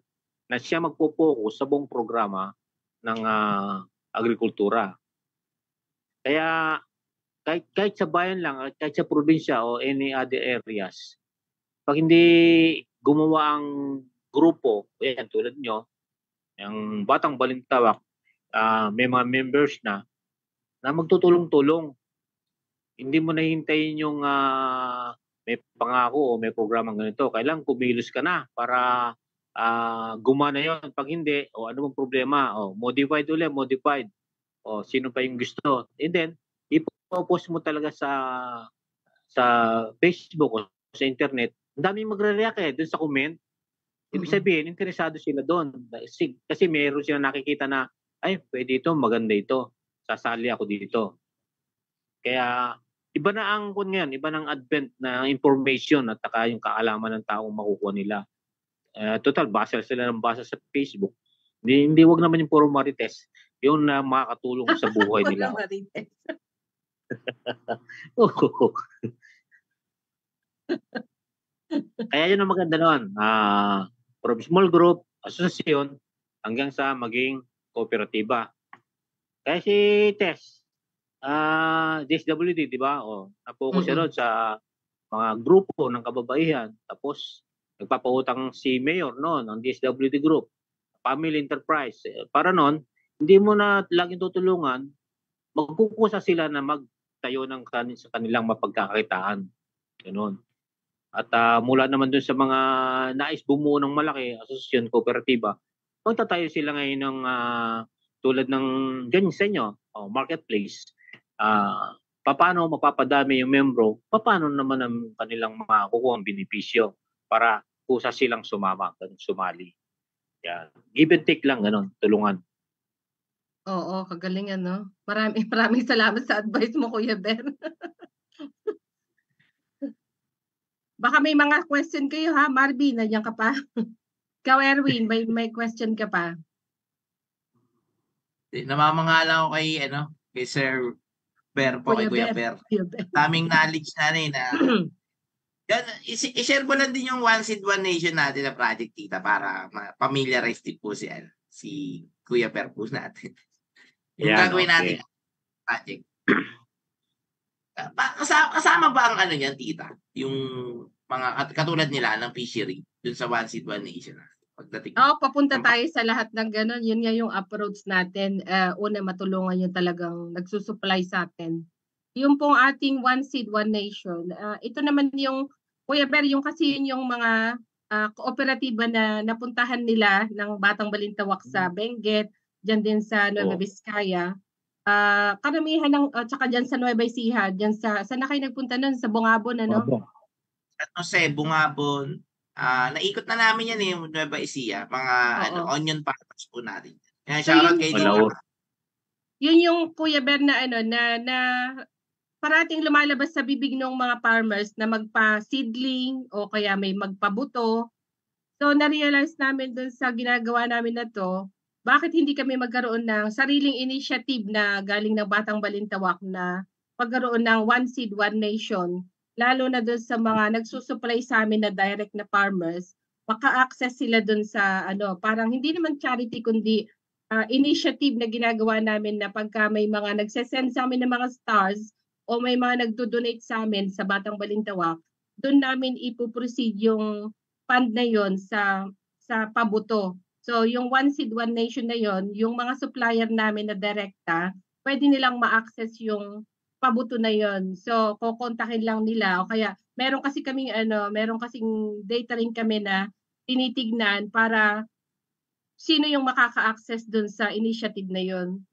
na siya magpo-focus sa buong programa ng agrikultura. Kaya kahit sa bayan lang, kahit sa probinsya o any other areas, pag hindi gumawa ang grupo, tulad nyo, yung Batang Balintawak, may mga members na magtutulong-tulong. Hindi mo nahintayin yung may pangako o may programang ganito. Kailangan kumilos ka na para gumana yon. Pag hindi, ano bang problema? Modified ulit, modified. Sino pa yung gusto? And then, ipopost mo talaga sa Facebook o sa internet. Ang daming magre-react doon sa comment. Ibig sabihin, interesado sila doon. Kasi meron sila nakikita na, pwede ito, maganda ito. Sasali ako dito. Kaya, iba na ang iba ng advent na information at saka yung kaalaman ng taong makukuha nila. Total, basa sila ng basa sa Facebook. Hindi wag naman yung puro marites. Yung na makakatulong sa buhay nila. Kaya yun ang maganda nun. From small group, asosasyon, hanggang sa maging kooperatiba. Kaya si Tess, DSWD, di ba? Napokus siya doon sa mga grupo ng kababaihan. Tapos, nagpapautang si Mayor noon, ng DSWD Group, Family Enterprise. Para noon, hindi mo na laging tutulungan, magkukusa sila na magtayo ng sa kanilang mapagkakakitaan. Ganun. At mula naman dun sa mga nais bumuo ng malaki, asosasyon, kooperatiba, magtatayo sila ngayon ng tulad ng ganyan sa inyo, marketplace. Paano mapapadami yung membro, paano naman ang kanilang makukuha ang benepisyo para kusa silang sumali. Yan. Give and take lang, ganun, tulungan. Oo, kagalingan, no? Maraming salamat sa advice mo, Kuya Ben. Baka may mga question kayo, ha? Marvin, nandiyan ka pa. Ikaw, Erwin, may question ka pa. Namamangala ako kay Sir Ber po, kay Kuya Ber. Daming knowledge na yan, i-share mo lang din yung One Seed, One Nation natin na project, tita, para familiarize din po si Kuya Ber po natin. Yung gagawin natin project. Kasama ba ang yan, tita? Yung mga katulad nila ng fishery dun sa One Seed, One Nation pagdating. Papunta tayo sa lahat ng gano'n. Yun nga yung approach natin. Una, matulungan yung talagang nagsusupply sa atin. Yung pong ating One Seed, One Nation. Ito naman yung, Kuya Ber, yung kasi yun yung mga kooperatiba na napuntahan nila ng Batang Balintawak sa Benguet, dyan din sa Nueva Vizcaya. Karamihan ng, tsaka dyan sa Nueva Ecija, dyan saan na kayo nagpunta nun? Sa Bungabon, ano? Bungabon. Naikot na namin yan yung Nueva Ecija. Mga onion farmers po natin. Yan, shoutout kay yun yung Kuya Ber na na parating lumalabas sa bibig ng mga farmers na magpa-seedling o kaya may magpabuto. So na-realize namin dun sa ginagawa namin na to, bakit hindi kami magkaroon ng sariling initiative na galing ng Batang Balintawak na pagkaroon ng One Seed, One Nation, lalo na dun sa mga nagsusupply sa amin na direct na farmers, maka-access sila dun sa parang hindi naman charity kundi initiative na ginagawa namin na pagka may mga nagsesend sa amin ng mga stars o may mga nagdo-donate sa amin sa Batang Balintawak, doon namin ipoproceed yung fund na yon sa pabuto. So yung One Seed, One Nation na yon, yung mga supplier namin na direkta, pwede nilang ma-access yung pabuto na yon. So kukontakin lang nila o kaya meron kasing data rin kami na tinitignan para sino yung makaka-access dun sa initiative na yon.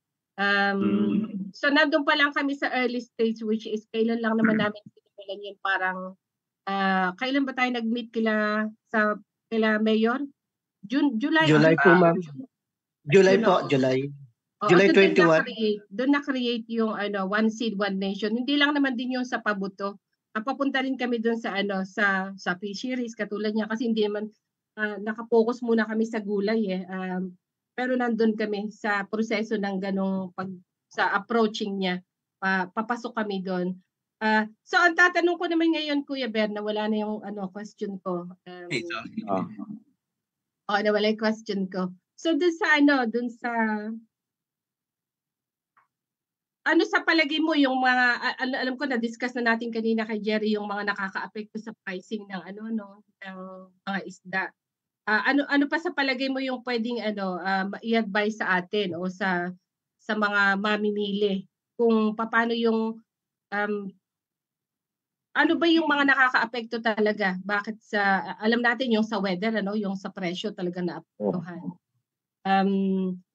So nandun pa lang kami sa early stage, which is kailan lang naman namin sinimulan yun, parang kailan ba tayo nag-meet kila Mayor? July po, ma'am. July po, July. July 21. Doon na-create yung One Seed, One Nation. Hindi lang naman din yung sa pabuto. Papunta rin kami doon sa fisheries katulad niya kasi hindi naman nakapokus muna kami sa gulay pero nandun kami sa proseso ng ganong sa approaching niya. Papasok kami doon. So ang tatanong ko naman ngayon, Kuya Ber, na wala na yung question ko. Nawala yung question ko. So dun sa sa palagay mo yung mga alam ko na discuss na natin kanina kay Jerry yung mga nakakaapekto sa pricing ng ng mga isda. Ano pa sa palagay mo yung pwedeng i-advise sa atin o sa mga mamimili kung paano yung ano ba yung mga nakakaapekto talaga? Bakit alam natin yung sa weather yung sa presyo talaga naapektuhan.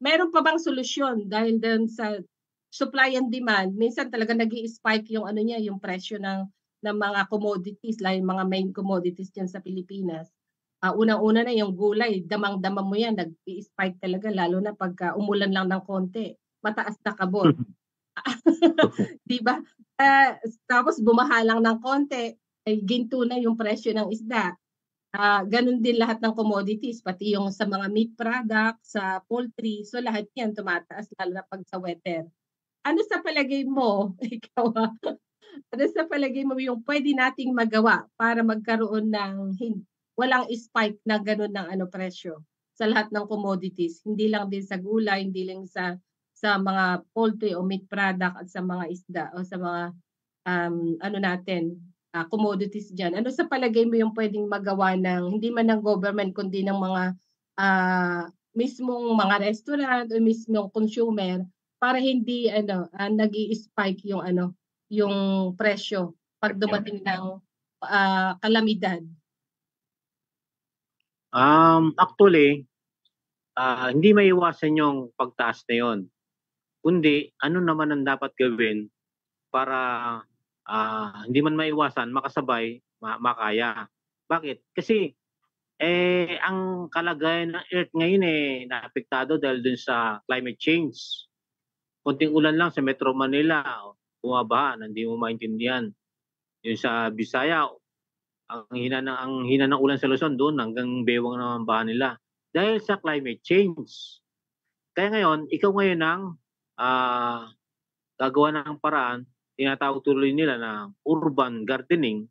Meron pa bang solusyon dahil din sa supply and demand? Minsan talaga nag-i-spike yung yung presyo ng mga commodities, like mga main commodities diyan sa Pilipinas. Unang-una na yung gulay, damang-dama mo yan, nag-i-spike talaga lalo na pagka umulan lang ng konti, mataas na kabon. Di ba? Tapos bumaha lang ng konti, ay ginto na yung presyo ng isda. Ganun din lahat ng commodities, pati yung sa mga meat products, sa poultry, so lahat yan tumataas lalo na pag sa weather. Ano sa palagay mo, ikaw ano sa palagay mo yung pwede nating magawa para magkaroon ng walang spike na gano'n ng presyo sa lahat ng commodities, hindi lang din sa gulay, hindi lang sa mga poultry o meat product at sa mga isda o sa mga commodities diyan. Ano sa palagay mo yung pwedeng magawa ng hindi man ng government kundi ng mga mismong mga restaurant o mismong consumer para hindi nag-i-spike yung yung presyo pag dumating ng kalamidad? Actually, hindi maiwasan yung pagtaas na yon. Kundi, ano naman ang dapat gawin para hindi man maiwasan, makasabay, makaya. Bakit? Kasi, ang kalagayan ng Earth ngayon naapektado dahil dun sa climate change. Konting ulan lang sa Metro Manila, bumabaha, hindi mo maintindihan. Yung sa Bisaya, ang hina ng ulan sa Luzon doon hanggang bewang ng baha nila dahil sa climate change. Kaya ngayon, ikaw ngayon ang gagawa ng paraan, tinatawag tuloy nila na urban gardening,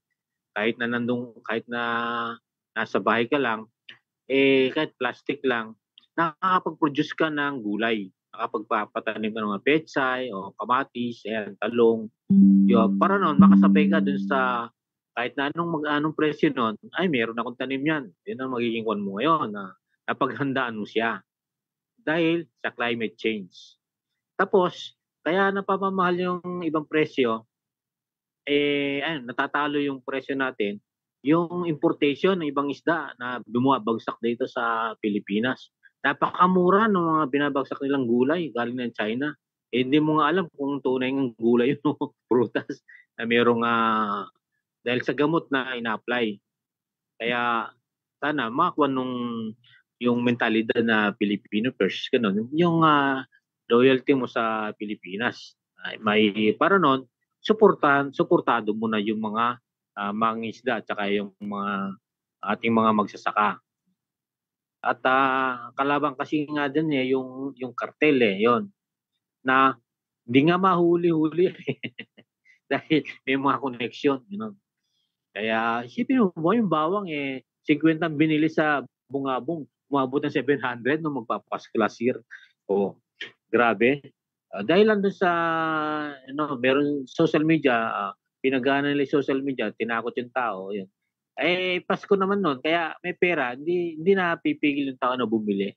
kahit na nasa bahay ka lang, kahit plastic lang, nakakapag-produce ka ng gulay. Nakapagpapatanim ka ng mga pechay o kamatis, talong. Para noon, makasabay ka dun sa kahit na anong presyo noon, ay meron akong tanim yan. Yun ang magiging kwan mo ngayon na napaghandaan mo siya. Dahil sa climate change. Tapos, kaya napapamahal yung ibang presyo, natatalo yung presyo natin, yung importation ng ibang isda na bumabagsak dito sa Pilipinas. Napakamura ng mga binabagsak nilang gulay galing ng China. Hindi mo nga alam kung tunay ng gulay yung prutas na merong dahil sa gamot na ina-apply. Kaya sana makakuha yung mentalidad na Filipino versus ganun. Yung loyalty mo sa Pilipinas. May para noon, suportado mo na yung mga mangingisda at saka yung mga ating mga magsasaka. At kalaban kasi nga din yung kartel yon na hindi nga mahuli-huli dahil may mga connection. Kaya isipin mo yung bawang 50 binili sa Bungabong, umabot ng 700 nung magpapas-class year. Grabe. Dahil lang doon sa meron social media, pinagana nila social media, tinakot yung tao. Yun. Pasko naman noon, kaya may pera, hindi na pipigil yung tao na bumili.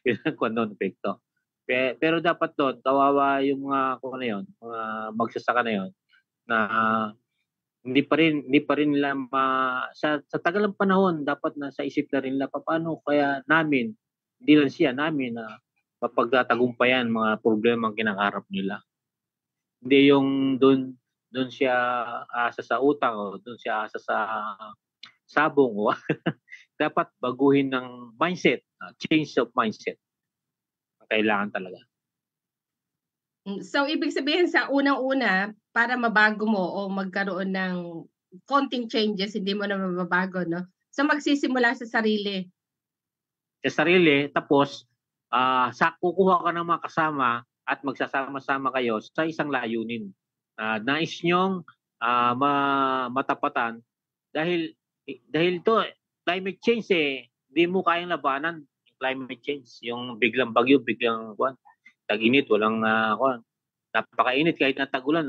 Yun ang kung epekto. Pero dapat doon, kawawa yung mga mga magsasaka na yun, na hindi pa rin nila sa tagal ng panahon dapat na sa isip na rin nila paano kaya namin hindi lang siya namin na mapagtatagumpayan mga problema ang kinakaharap nila. Hindi yung doon siya asa sa utang o doon siya asa sa sabong o dapat baguhin ng mindset, change of mindset. Kailangan talaga. So, ibig sabihin sa unang-una, para mabago mo o magkaroon ng konting changes, hindi mo na mababago, no? So, magsisimula sa sarili. Sa sarili, tapos, kukuha ka ng mga kasama at magsasama-sama kayo sa isang layunin. Nais nyong matapatan dahil to, climate change hindi mo kayang labanan yung climate change. Yung biglang bagyo, biglang tag-init, walang napakainit kahit na tag-ulan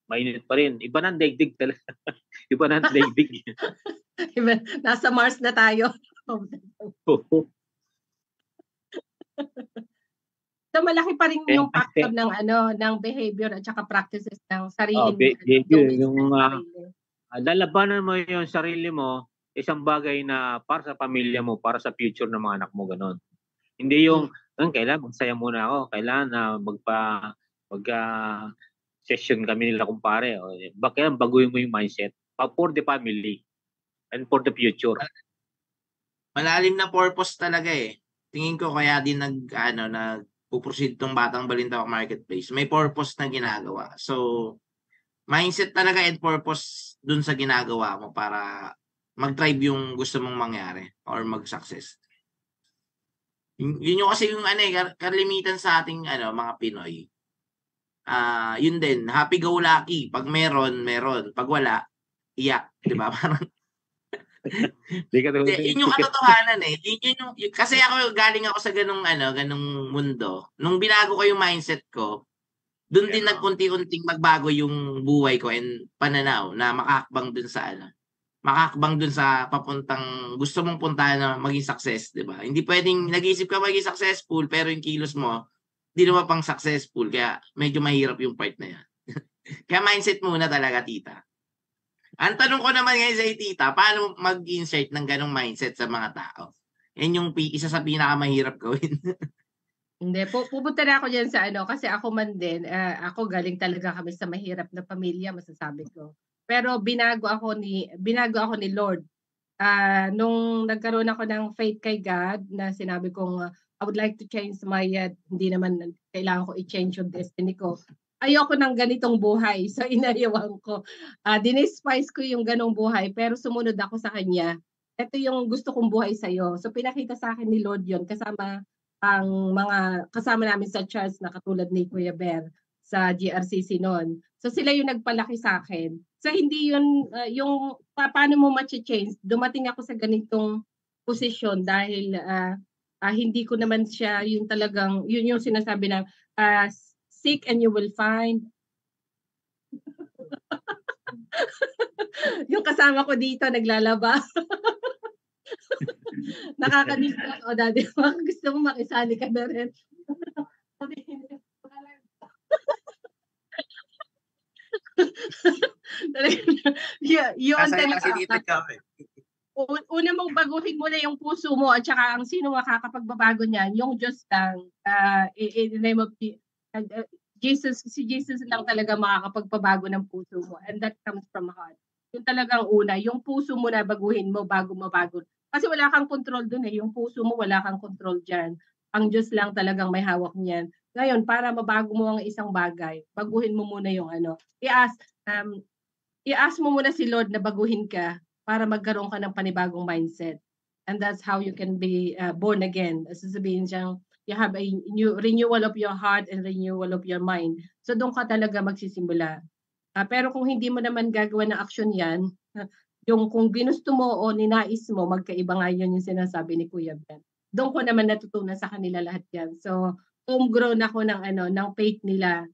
mainit pa rin. Iba ng daigdig talaga. Iba ng daigdig. Nasa Mars na tayo. So malaki pa rin yung factor ng behavior at saka practices ng sarili behavior, yung lalabanan mo yung sarili mo, isang bagay na para sa pamilya mo, para sa future ng mga anak mo, ganon. Hindi yung kailangan magsaya muna ako, kailangan na session kami nila kumpare. Bakit baguhin mo yung mindset for the family and for the future. Malalim na purpose talaga Tingin ko kaya din nagpuproceed tong Batang Balintawak Marketplace. May purpose na ginagawa. So, mindset talaga and purpose dun sa ginagawa mo para mag-drive yung gusto mong mangyari or mag-success. Yun yung kasi yung kalimitan sa ating mga Pinoy. Yun din, happy-go-lucky. Pag meron. Pag wala, iyak. Diba? Parang yun yung katotohanan kasi ako galing ako sa ganung mundo. Nung binago ko yung mindset ko, doon din nagpunti-unting magbago yung buhay ko and pananaw na makakbang dun sa papuntang gusto mong puntahan na maging success, 'di ba? Hindi pwedeng nag-iisip ka maging successful pero yung kilos mo hindi naman pang successful, kaya medyo mahirap yung part na yan. Kaya mindset muna talaga, tita. Ang tanong ko naman ngayon sa tita, paano mag-insert ng ganong mindset sa mga tao? Yan yung isa sa pinakamahirap gawin. Hindi, pupunta na ako dyan sa ano, kasi ako man din, ako galing talaga kami sa mahirap na pamilya, masasabi ko. Pero binago ako ni Lord. Nung nagkaroon ako ng faith kay God, na sinabi kong, I would like to change my, hindi naman kailangan ko i-change yung destiny ko. Ayoko ng ganitong buhay, so inayawan ko. Dinispice ko yung ganong buhay, pero sumunod ako sa Kanya. Ito yung gusto kong buhay sa'yo. So pinakita sa akin ni Lord yon, kasama namin sa church na katulad ni Kuya Bear sa GRCC noon. So sila yung nagpalaki sa akin. So hindi yun, yung paano mo ma-change, dumating ako sa ganitong posisyon dahil hindi ko naman siya yung talagang, yun yung sinasabi na seek and you will find. Yung kasama ko dito naglalaba. Nakakadiscuss o dati, gusto mo makisali ka na rin. Yun talaga. Una mong baguhin mo na yung puso mo at saka ang sino makakapagbabago niyan, yung Diyos lang. In the name of Jesus, si Jesus lang talaga makakapagpabago ng puso mo, and that comes from heart. Yung talagang una, yung puso mo na baguhin mo bago mabago. Kasi wala kang control dun yung puso mo wala kang control dyan. Ang Diyos lang talagang may hawak niyan. Ngayon, para mabago mo ang isang bagay, baguhin mo muna yung ano. I-ask mo muna si Lord na baguhin ka para magkaroon ka ng panibagong mindset. And that's how you can be born again. Sasabihin siyang, you have a renewal of your heart and renewal of your mind. So doon ka talaga magsisimula. Pero kung hindi mo naman gagawa ng action yan, yung kung ginusto mo o ninais mo, magkaiba nga yun yung sinasabi ni Kuya Ben. Doon ko naman natutunan sa kanila lahat yan. So homegrown ako ng faith nila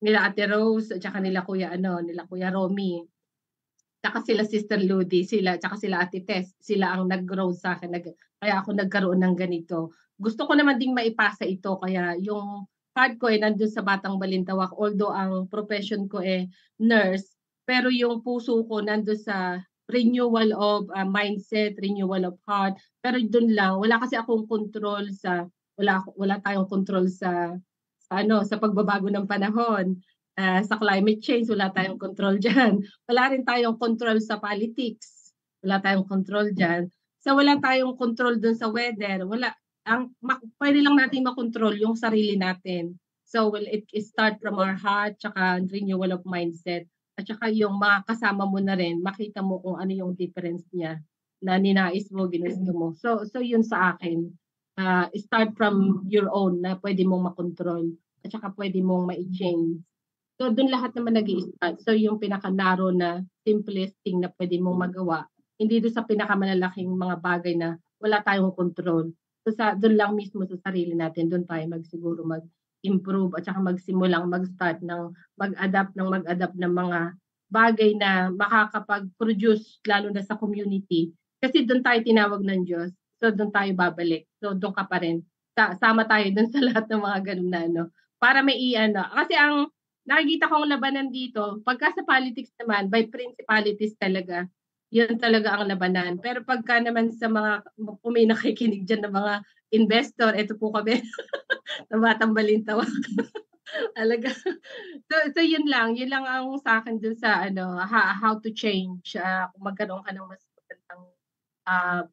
Ate Rose, at saka nila Kuya Romy. Tsaka sila Sister Ludi, tsaka sila Ate Tess, sila ang nag-grow sa akin, kaya ako nagkaroon ng ganito. Gusto ko naman ding maipasa ito, kaya yung heart ko nandun sa Batang Balintawak, although ang profession ko nurse, pero yung puso ko nandun sa renewal of mindset, renewal of heart, pero dun lang, wala kasi akong control wala tayong control sa pagbabago ng panahon. Sa climate change, wala tayong control dyan. Wala rin tayong control sa politics. Wala tayong control dyan. So wala tayong control dun sa weather. Pwede lang natin makontrol yung sarili natin. So it start from our heart, tsaka renewal of mindset. At tsaka yung mga kasama mo na rin, makita mo kung ano yung difference niya na ninais mo, ginusto mo. So yun sa akin. Start from your own na pwede mong makontrol. At saka pwede mong ma-change. So, doon lahat naman nag-i-start. So, yung pinaka-narrow na simplest thing na pwede mong magawa, hindi doon sa pinaka-malalaking mga bagay na wala tayong control. So, doon lang mismo sa sarili natin, doon tayo siguro mag-improve at saka magsimulang mag-start mag-adapt ng mga bagay na makakapag-produce lalo na sa community. Kasi doon tayo tinawag ng Diyos. So, doon tayo babalik. So, doon ka pa rin. Sama tayo doon sa lahat ng mga ganun na para may Kasi ang nakikita kong labanan dito, pagka sa politics naman, by principalities talaga, yun talaga ang labanan. Pero pagka naman sa kung may nakikinig dyan ng mga investor, ito po kami, na Batang Balintawak. Talaga. So yun lang ang sa akin dun sa how to change, kung magkaroon ka ng mas magandang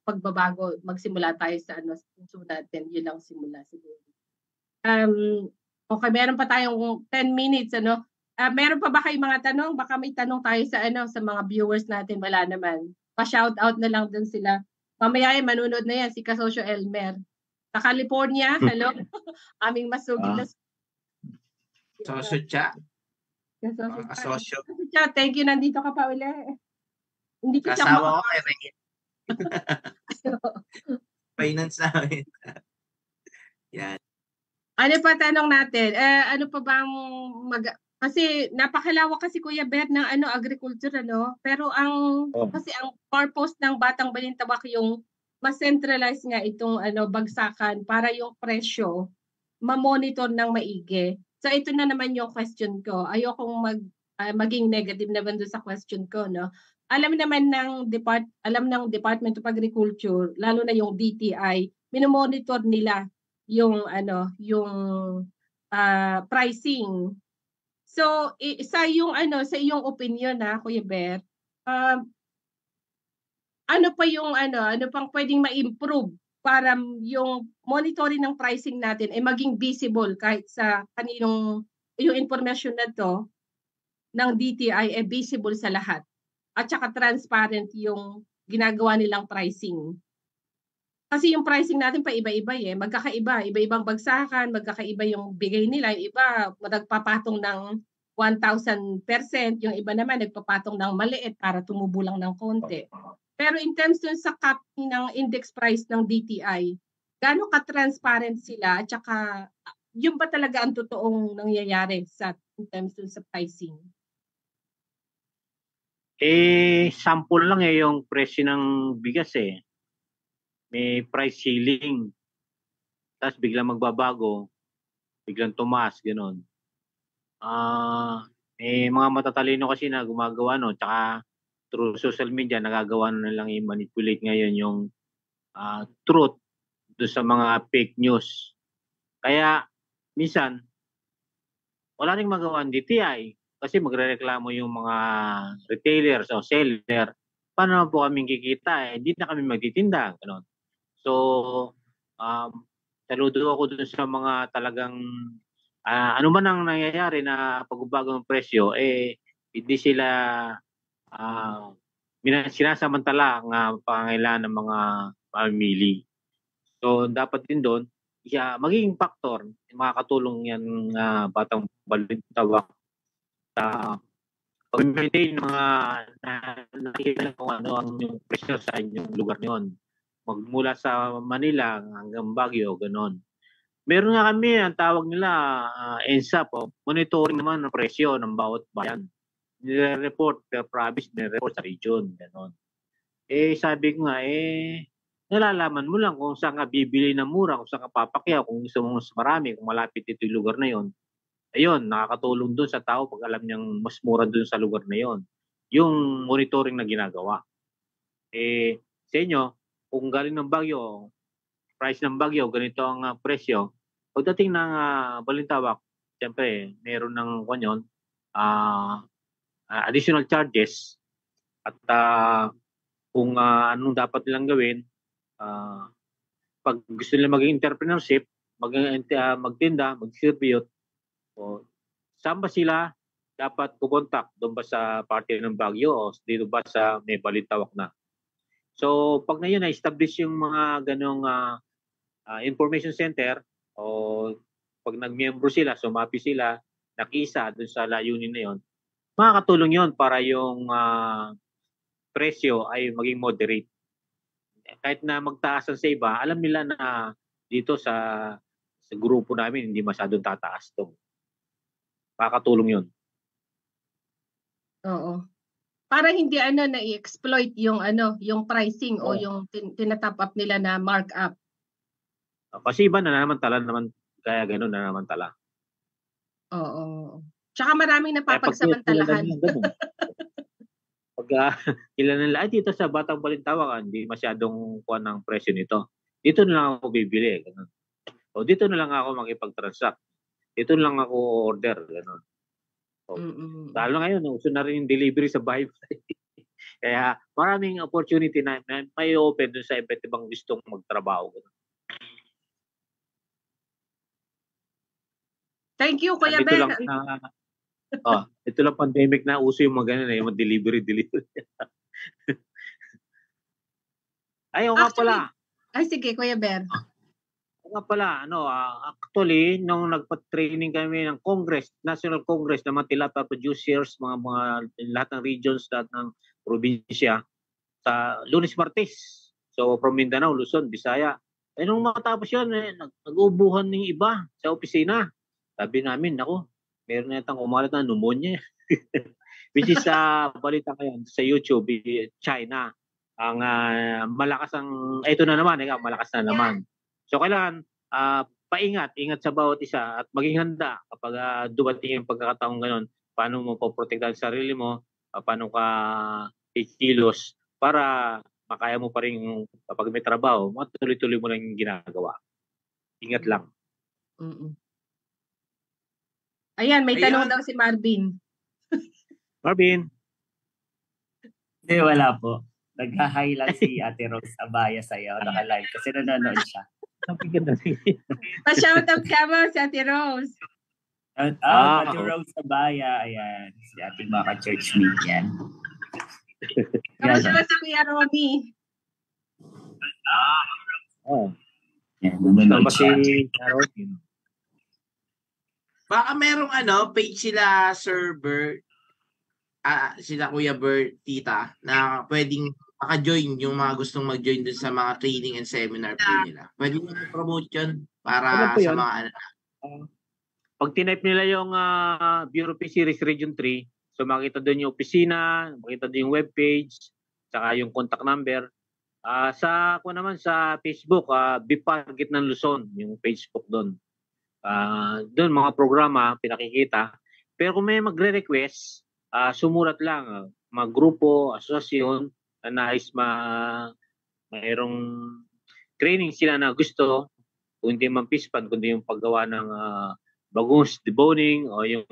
pagbabago, magsimula tayo sa puso natin, yun lang simula siguro. Okay, meron pa tayong 10 minutes, meron pa ba kayong mga tanong? Baka may tanong tayo sa mga viewers natin. Wala naman. Pa-shout out na lang dun sila. Mamaya manunod na yan si Kasosyo Elmer. Sa California, hello. Aming masugid na Kasosyo Cha. Kasosyo Cha, thank you, nandito ka pa uli. Hindi ko siya kasawa ko finance namin. Yan. Ano pa tanong natin? Ano pa bang kasi napakalawak kasi Kuya Bert ng agriculture pero kasi ang purpose ng Batang Balintawak yung mas centralized nga itong bagsakan para yung presyo ma-monitor ng maigi. So ito na naman yung question ko. Ayokong maging negative naman doon sa question ko, no. Alam ng Department of Agriculture, lalo na yung DTI, minomonitor nila yung pricing. So sa iyong opinion na Kuya Ber, ano pang pwedeng ma-improve para yung monitoring ng pricing natin ay maging visible kahit sa kaninong yung information na to ng DTI ay visible sa lahat at saka transparent yung ginagawa nilang pricing. Kasi yung pricing natin pa iba-iba magkakaiba, iba-ibang bagsakan, magkakaiba yung bigay nila, yung iba nagpapatong ng 1,000%, yung iba naman nagpapatong ng maliit para tumubo lang ng konti. Pero in terms dun sa capping ng index price ng DTI, gaano ka-transparent sila at saka yun ba talaga ang totoong nangyayari in terms dun sa pricing? Sample lang yung presyo ng bigas May price ceiling. Tapos biglang magbabago, biglang tumaas, gano'n. Mga matatalino kasi na gumagawa tsaka through social media, nagagawa na lang i-manipulate ngayon yung truth doon sa mga fake news. Kaya, minsan, wala rin magawa ang DTI kasi magrereklamo yung mga retailers o seller. Paano naman po kami kikita? Hindi na kami magtitinda. Ganun. So, saludo ako doon sa mga talagang ano man ang nangyayari na pagbabago ng presyo, hindi sila sinasamantala ang pangangailangan ng mga pamimili. So, dapat din doon, magiging factor, makakatulong yan Batang Balintawak sa pag-maintain mga nakikita kung ano ang yung presyo sa inyong lugar niyon. Magmula sa Manila hanggang Baguio, ganon. Meron nga kami, ang tawag nila ENSAP, monitoring naman ng presyo ng bawat bayan. Nire-report per province, nire-report sa region, ganon. Sabi ko nga, nalalaman mo lang kung saan ka bibili ng mura, kung saan ka papakyaw, kung gusto mo mas marami, kung malapit ito yung lugar na yon. Ayun, nakakatulong dun sa tao pag alam niyang mas mura dun sa lugar na yon. Yung monitoring na ginagawa. Sa inyo, kung galing ng Baguio, price ng Baguio, ganito ang presyo. Pagdating ng Balintawak, siyempre, meron ng additional charges at kung anong dapat nilang gawin, pag gusto nila maging entrepreneurship, magtinda, mag-distribute, saan ba sila dapat kukontak? Doon ba sa party ng Baguio o dito ba sa may Balintawak na? So, pag na yun, na-establish yung mga ganong information center o pag nag-member sila, sumapi sila, nakisa doon sa layunin na yun, makakatulong yun para yung presyo ay maging moderate. Kahit na magtaasan sa iba, alam nila na dito sa grupo namin hindi masyadong tataas to. Makakatulong yun. Oo. Para hindi na-i-exploit yung yung pricing o yung tinatap up nila na markup. Kasi iba nanamantala naman, kaya gano'n nanamantala. Oo. Tsaka maraming napapagsamantalahan. Pag kilala nila, dito sa Batang Balintawak, hindi masyadong kuha ng presyo nito. Dito na lang ako bibili. Ganun. O dito na lang ako makipag-transact. Dito na lang ako order. Ganun. So, lalo ngayon, uso na rin yung delivery sa bahay. Kaya maraming opportunity na may open dun sa iba't ibang gustong magtrabaho. Ganun. Thank you, Kuya Ben. Ito lang pandemic na uso yung mga ganun yung delivery. Ayaw nga pala. Ay, sige, Kuya Ben. Nga pala, actually, nung nagpa-training kami ng Congress, National Congress, ng mga tilapia producers, mga lahat ng regions, lahat ng probinsya, sa Lunes Martes. So, from Mindanao, Luzon, Bisaya. Nung matapos yun, nag-ubuhan ng iba sa opisina. Sabi namin, meron na itang umalat na pneumonia. Which is balita ngayon sa YouTube, China. Ang malakas ito na naman, malakas na naman. So kailangan ingat sa bawat isa at maging handa kapag dumating yung pagkakataong ganun. Paano mo poprotektahan ang sarili mo, paano ka ikilos para makaya mo pa rin kapag may trabaho, matuloy-tuloy mo lang yung ginagawa. Ingat lang. Mm-mm. Ayan, may tanong daw si Marvin. Marvin. Hindi, wala po. Nag-hi lang si Ate Rose Abaya sa'yo. Naka-live kasi nanonood siya. Pa-shoutout ka mo si Ate Rose. Ate Rose Abaya. Ayan. Si ating mga ka-church meet yan. Kamusta ba si Kuya Romy? Yan, nanonood siya. Baka merong page sila Sir Bert, sila Kuya Bert, Tita, na pwedeng maka-join yung mga gustong mag-join dun sa mga training and seminar po nila. Pwede mo promote yun para sa mga Pag tinype nila yung Bureau P Series Region 3, so makita doon yung opisina, makita doon yung webpage, saka yung contact number. Sa ako naman sa Facebook, BIPAR Gitnang Luzon, yung Facebook doon. Doon mga programa pinakikita. Pero kung may magre-request, sumulat lang, mga grupo, asosasyon na nais mayroong training sila na gusto, kung hindi man pispan, kundi yung paggawa ng bagus, deboning, o yung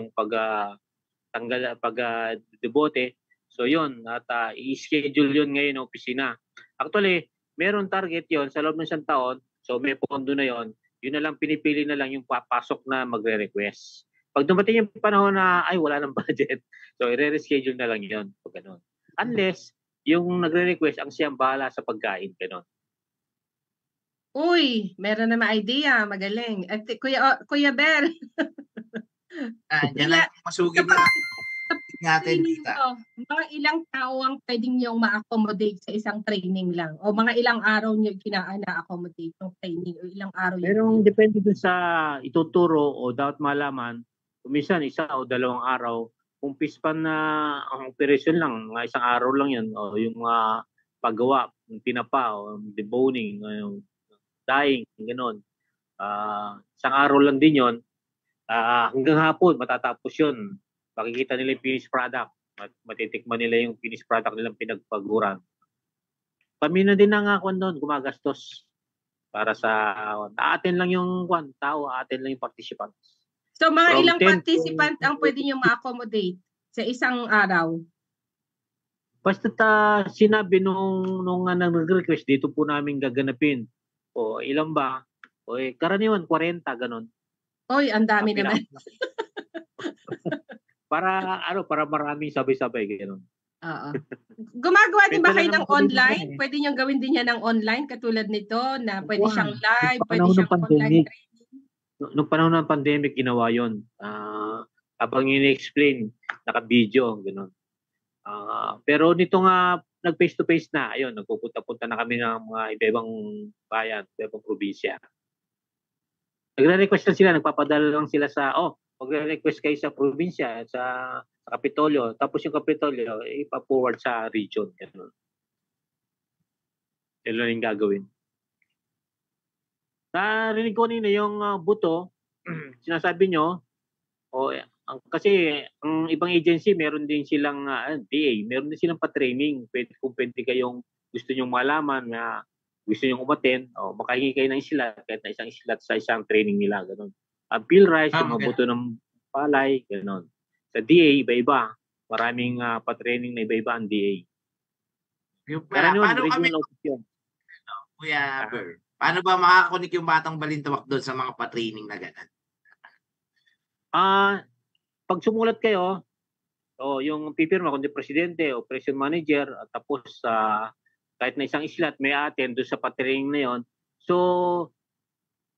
pag-debote. So yun, at i-schedule yun ngayon ng opisina. Actually, meron target yon sa loob ng isang taon, so may pondo na yon. Yun na lang, pinipili na lang yung papasok na magre-request. Pag dumating yung panahon na, wala ng budget, so i-reschedule na lang yun. Ganun. Unless, yung nagre-request, ang siyang bahala sa pagkain. Ganun. Uy, meron na idea. Magaling. At Kuya Ber. Yan lang, masugid na natin, Tita. Mga ilang tao ang pwedeng niyong ma-accommodate sa isang training lang? O mga ilang araw niyo na-accommodate yung training? O ilang araw Pero depende dun sa ituturo o dapat malaman. Kumisan, 1 o 2 araw. Kung pispan na ang operation lang, mga 1 araw lang yan. O yung paggawa, yung tinapa, o deboning, o yung dyeing, gano'n. 1 araw lang din yon. Hanggang hapon, matatapos yun. Makikita nila yung finished product. Matitikman nila yung finished product nilang pinagpaguran. Pamina din ang doon, gumagastos. Para sa, aatin lang yung tao, aatin lang yung participants. So mga ilang participant ang pwede nyo ma-accommodate sa isang araw? Basta sinabi nung nag-request, dito po namin gaganapin. O ilan ba? O karaniwan, 40, ganun. Oy, ang dami naman. para maraming sabay-sabay, gano'n. Oo. Gumagawa din ba kayo ng online? Din Pwede nyo gawin din yan ng online katulad nito na pwede siyang live, pwede Panahon siyang ng online pandemic. training? Nung panahon ng pandemic, ginawa yun. Habang ini-explain, naka-video, gano'n. Pero nito nga, nag-face-to-face na, ayun, nagpupunta-punta na kami ng mga iba-ibang bayan, iba-ibang probinsya. Nagre-request lang sila, nagpapadala lang sila sa, magre-request kayo sa probinsya, sa Kapitolyo. Tapos yung Kapitolyo, ipa-forward sa region. Ganun. Yan lang yung gagawin. Narinig ko kanina yung buto, sinasabi nyo, kasi ang ibang agency, meron din silang DA, meron din silang pa-training. Kung pwede kayong gusto nyong malaman na gusto nyong umaten, makahingi kayo ng islat, kahit na isang islat sa isang training nila. Ganun. Ang PhilRice, yung mga buto ng palay, gano'n. Sa DA, iba-iba. Maraming pa-training na iba-iba ang DA. Paano kami, Kuya Ber, paano ba makakakunik yung Batang Balintawak doon sa mga pa-training na gano'n? Pag sumulat kayo, yung pipirma, kundi presidente o operation manager, at tapos kahit na isang islat, may atin doon sa pa-training na yon. So,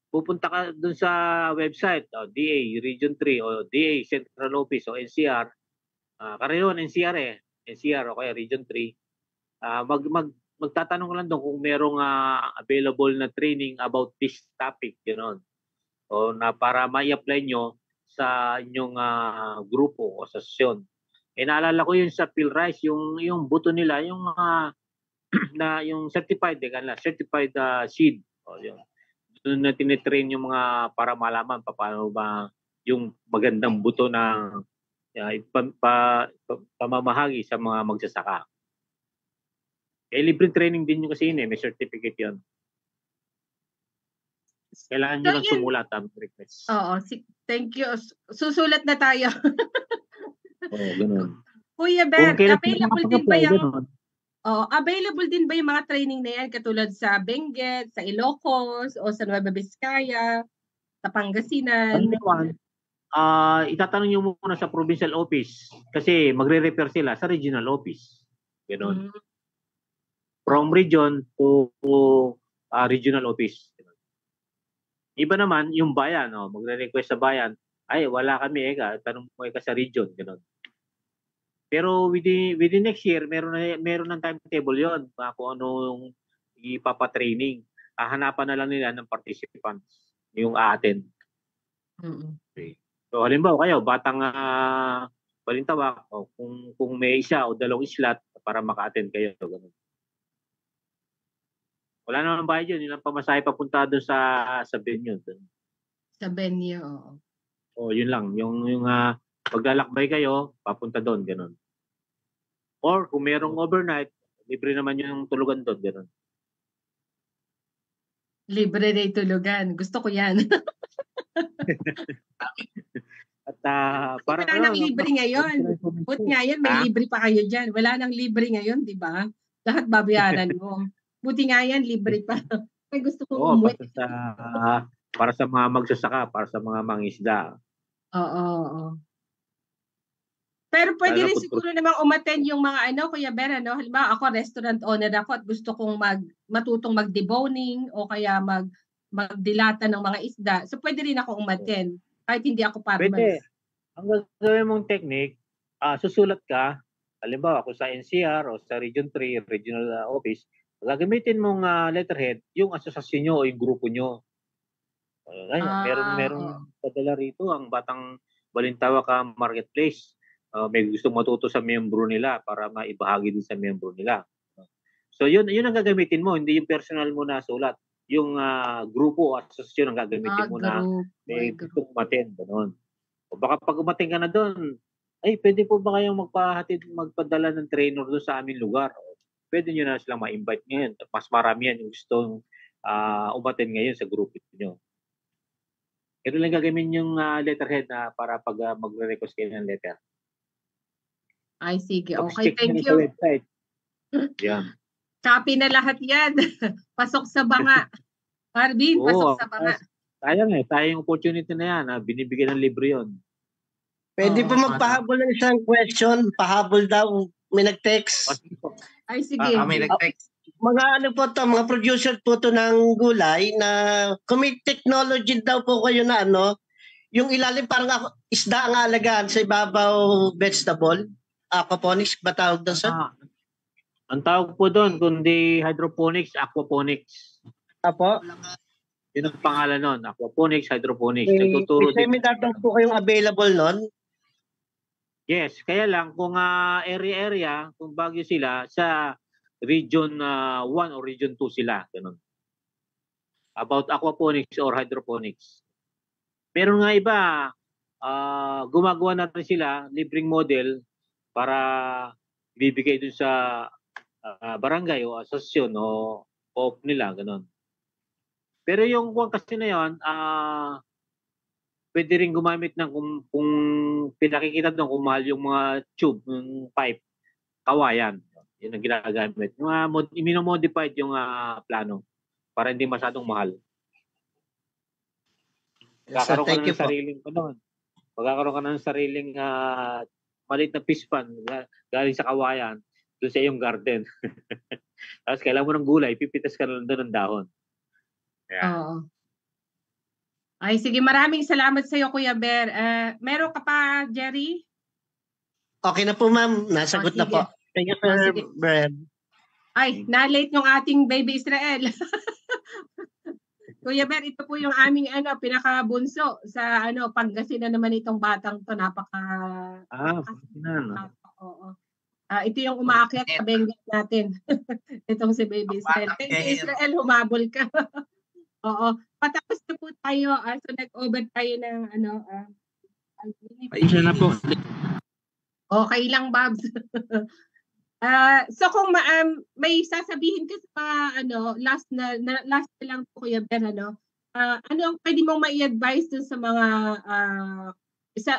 pupunta ka doon sa website, DA, Region 3, o DA, Central Office, o NCR. Karaniwan, NCR NCR, o kaya Region 3. Magtatanong lang doon kung merong available na training about this topic, gano'n. O na para ma-apply nyo sa inyong grupo o sasyon. Naalala ko yun sa PhilRice, yung buto nila, yung yung certified, certified seed. O, yun. doon na tinitrain yung mga para malaman paano ba yung magandang buto ng pamamahagi sa mga magsasaka. Libre training din yung kasi yun may certificate yun. Kailangan nyo lang sumulat ang request. Oo, thank you. Susulat na tayo. Oo, ganun. Kuya Kung Ben, kailan available din ba yung ganun. available din ba yung mga training na yan katulad sa Benguet, sa Ilocos, o sa Nueva Vizcaya, sa Pangasinan? Itatanong nyo muna sa provincial office kasi magre-refer sila sa regional office. Ganun. From region to regional office. Iba naman, yung bayan, magre-request sa bayan, ay wala kami tanong mo sa region, gano'n. Pero within next year, meron ng timetable yon kung ano yung ipapatraining. Hahanapan na lang nila ng participants yung a-attend. Okay. So halimbawa kayo, batang Balintawak, kung may isa o dalawang slot para maka-attend kayo, gano'n. Wala naman bayad yun. Yun ang pamasahe papunta doon sa venue. Sa venue, oo. Yun lang. Yung paglalakbay kayo, papunta doon. Ganun. Or kung merong overnight, libre naman yung tulugan doon. Ganun. Libre na tulugan. Gusto ko yan. At para wala nang libre ngayon. But ngayon, may libre pa kayo dyan. Wala nang libre ngayon, di ba? Lahat babayaran mo. Buti nga yan, libre pa. May gusto kong umuwi. Para sa mga magsasaka, para sa mga mangisda. Oo. Pero pwede rin siguro namang umattend yung mga Kuya Ben, halimbawa ako, restaurant owner ako at gusto kong matutong mag-deboning o kaya magdilata ng mga isda. So pwede rin ako umattend kahit hindi ako farmer. Pwede. Ang gagawin mong technique, susulat ka, halimbawa ako sa NCR o sa Region 3, Regional Office, gagamitin mong letterhead yung asosasyon nyo o yung grupo nyo. Meron padala rito ang Batang Balintawak Marketplace. May gustong matuto sa miyembro nila para maibahagi din sa miyembro nila. So yun ang gagamitin mo, hindi yung personal mo na sulat. Yung grupo o asosasyon ang gagamitin mo na may gustong umattend. O baka pag umattend ka na doon, pwede po ba kayong magpadala ng trainer doon sa aming lugar? Pwede nyo na silang ma-invite ngayon. Mas marami yan yung gustong umattend ngayon sa grupo nyo. Ito lang gagawin yung letterhead na para pag magre-request kayo ng letter. Ay, sige. Okay, thank you. Sa website. Yan. Copy na lahat yan. Pasok sa banga. Marvin, pasok sa banga. Sayang opportunity na yan. Binibigyan ng libre yun. Pwede po magpahabol ng isang question. Pahabol daw. May nag-text. Ay, sige. May nag-text. Mga mga producer po to ng gulay na kung may technology daw po kayo na yung ilalim parang isda ang alagaan sa ibabaw vegetable. Aquaponics ba tawag doon, sir? Ang tawag po doon, kundi hydroponics, aquaponics. Apo? Yun ang pangalan nun, aquaponics, hydroponics. Nagtuturo din. May seminar po kayong available nun? Yes, kaya lang kung area, kung Baguio sila, sa Region 1 o Region 2 sila. Ganun. About aquaponics or hydroponics. Meron nga iba, gumagawa na rin sila, libreng model, para bibigay dun sa barangay o asosasyon o co-op nila. Ganun. Pero yung kasi na yun, pwede rin gumamit ng kung pinakikita doon kung mahal yung mga tube, yung pipe, kawayan. Yun ang ginagamit. Minomodified yung plano para hindi masyadong mahal. Magkakaroon ka ng sariling magkakaroon ka ng sariling maliit na fish pan galing sa kawayan doon sa iyong garden. Tapos kailangan mo ng gulay, pipitas ka lang doon ng dahon. Oo. Ay, sige. Maraming salamat sa iyo, Kuya Ber. Meron ka pa, Jerry? Okay na po, ma'am. Nasagot na po. Thank you, Sir Brad. Ay, na-late yung ating baby Israel. Kuya Ber, ito po yung aming pinakabunso sa Pangasinan naman itong batang to. Pangasinan. Oo. Ito yung umaakyat sa Benguet natin. Itong si baby Israel. Baby Israel, humabol ka. Oo. Patapos na po tayo. So nag-over tayo ng Ayun na po. Okay lang, Babs. So kung may sasabihin ka sa last na lang po, Kuya Ben, ano ang pwede mong mai-advise dun sa mga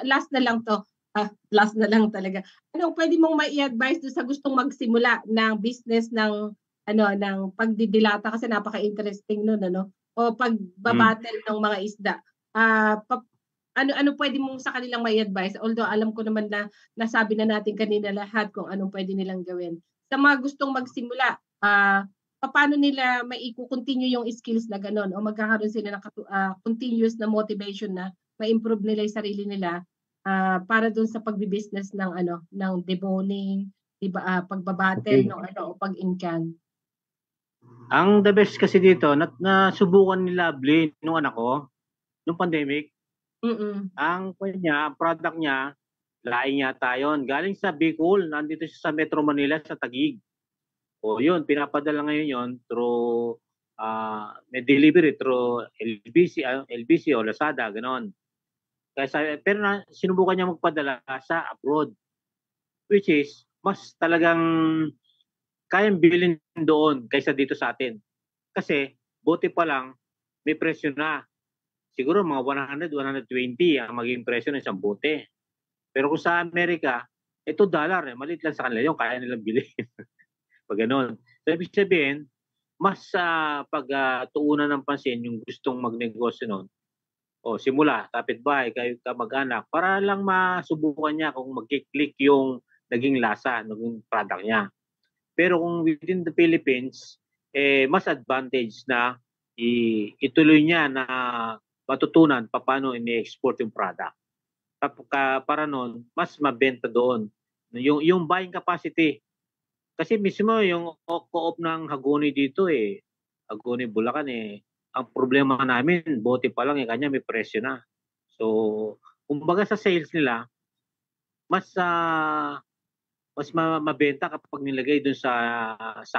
last na lang to. Last na lang talaga. Anong pwede mong mai-advise dun sa gustong magsimula ng business ng pagdidilata, kasi napaka-interesting nun, o pagbabattle ng mga isda. Ano pwede mong sa kanilang mai-advise? Although alam ko naman na nasabi na natin kanina lahat kung anong pwede nilang gawin. Sa mga gustong magsimula, paano nila mai-continue yung skills na gano'n, o magkakaroon sila ng continuous na motivation na ma-improve nila yung sarili nila para doon sa pagbi-business ng deboning, pagbabattle o pag-incan. Ang the best kasi dito, nasubukan nila Blaine nung anak ko, nung pandemic. Ang product niya, laing yata yun. Galing sa Bicol, nandito siya sa Metro Manila, sa Taguig. O yun, pinapadala ngayon yun through may delivery through LBC o Lazada, gano'n. Pero sinubukan niya magpadala sa abroad, which is mas talagang kayang bilhin doon kaysa dito sa atin. Kasi bote pa lang may presyo na. Siguro mga 100, 120 ang maging presyo ng isang bote. Pero kung sa Amerika, ito dollar, maliit lang sa kanila yung kaya nilang bilhin. Pag gano'n. So, ibig sabihin, mas pagtuunan ng pansin yung gustong magnegosyo noon. O simula, kapitbahay, kayo kamag-anak, para lang masubukan niya kung mag-click yung naging lasa ng product niya. Pero kung within the Philippines, mas advantage na ituloy niya na matutunan paano ini-export yung product. Para noon, mas mabenta doon. Yung buying capacity. Kasi mismo yung co-op ng Hagonoy dito Hagonoy Bulacan ang problema namin, bote pa lang kanya may presyo na. So, kumbaga sa sales nila, mas mabenta kapag nilagay doon sa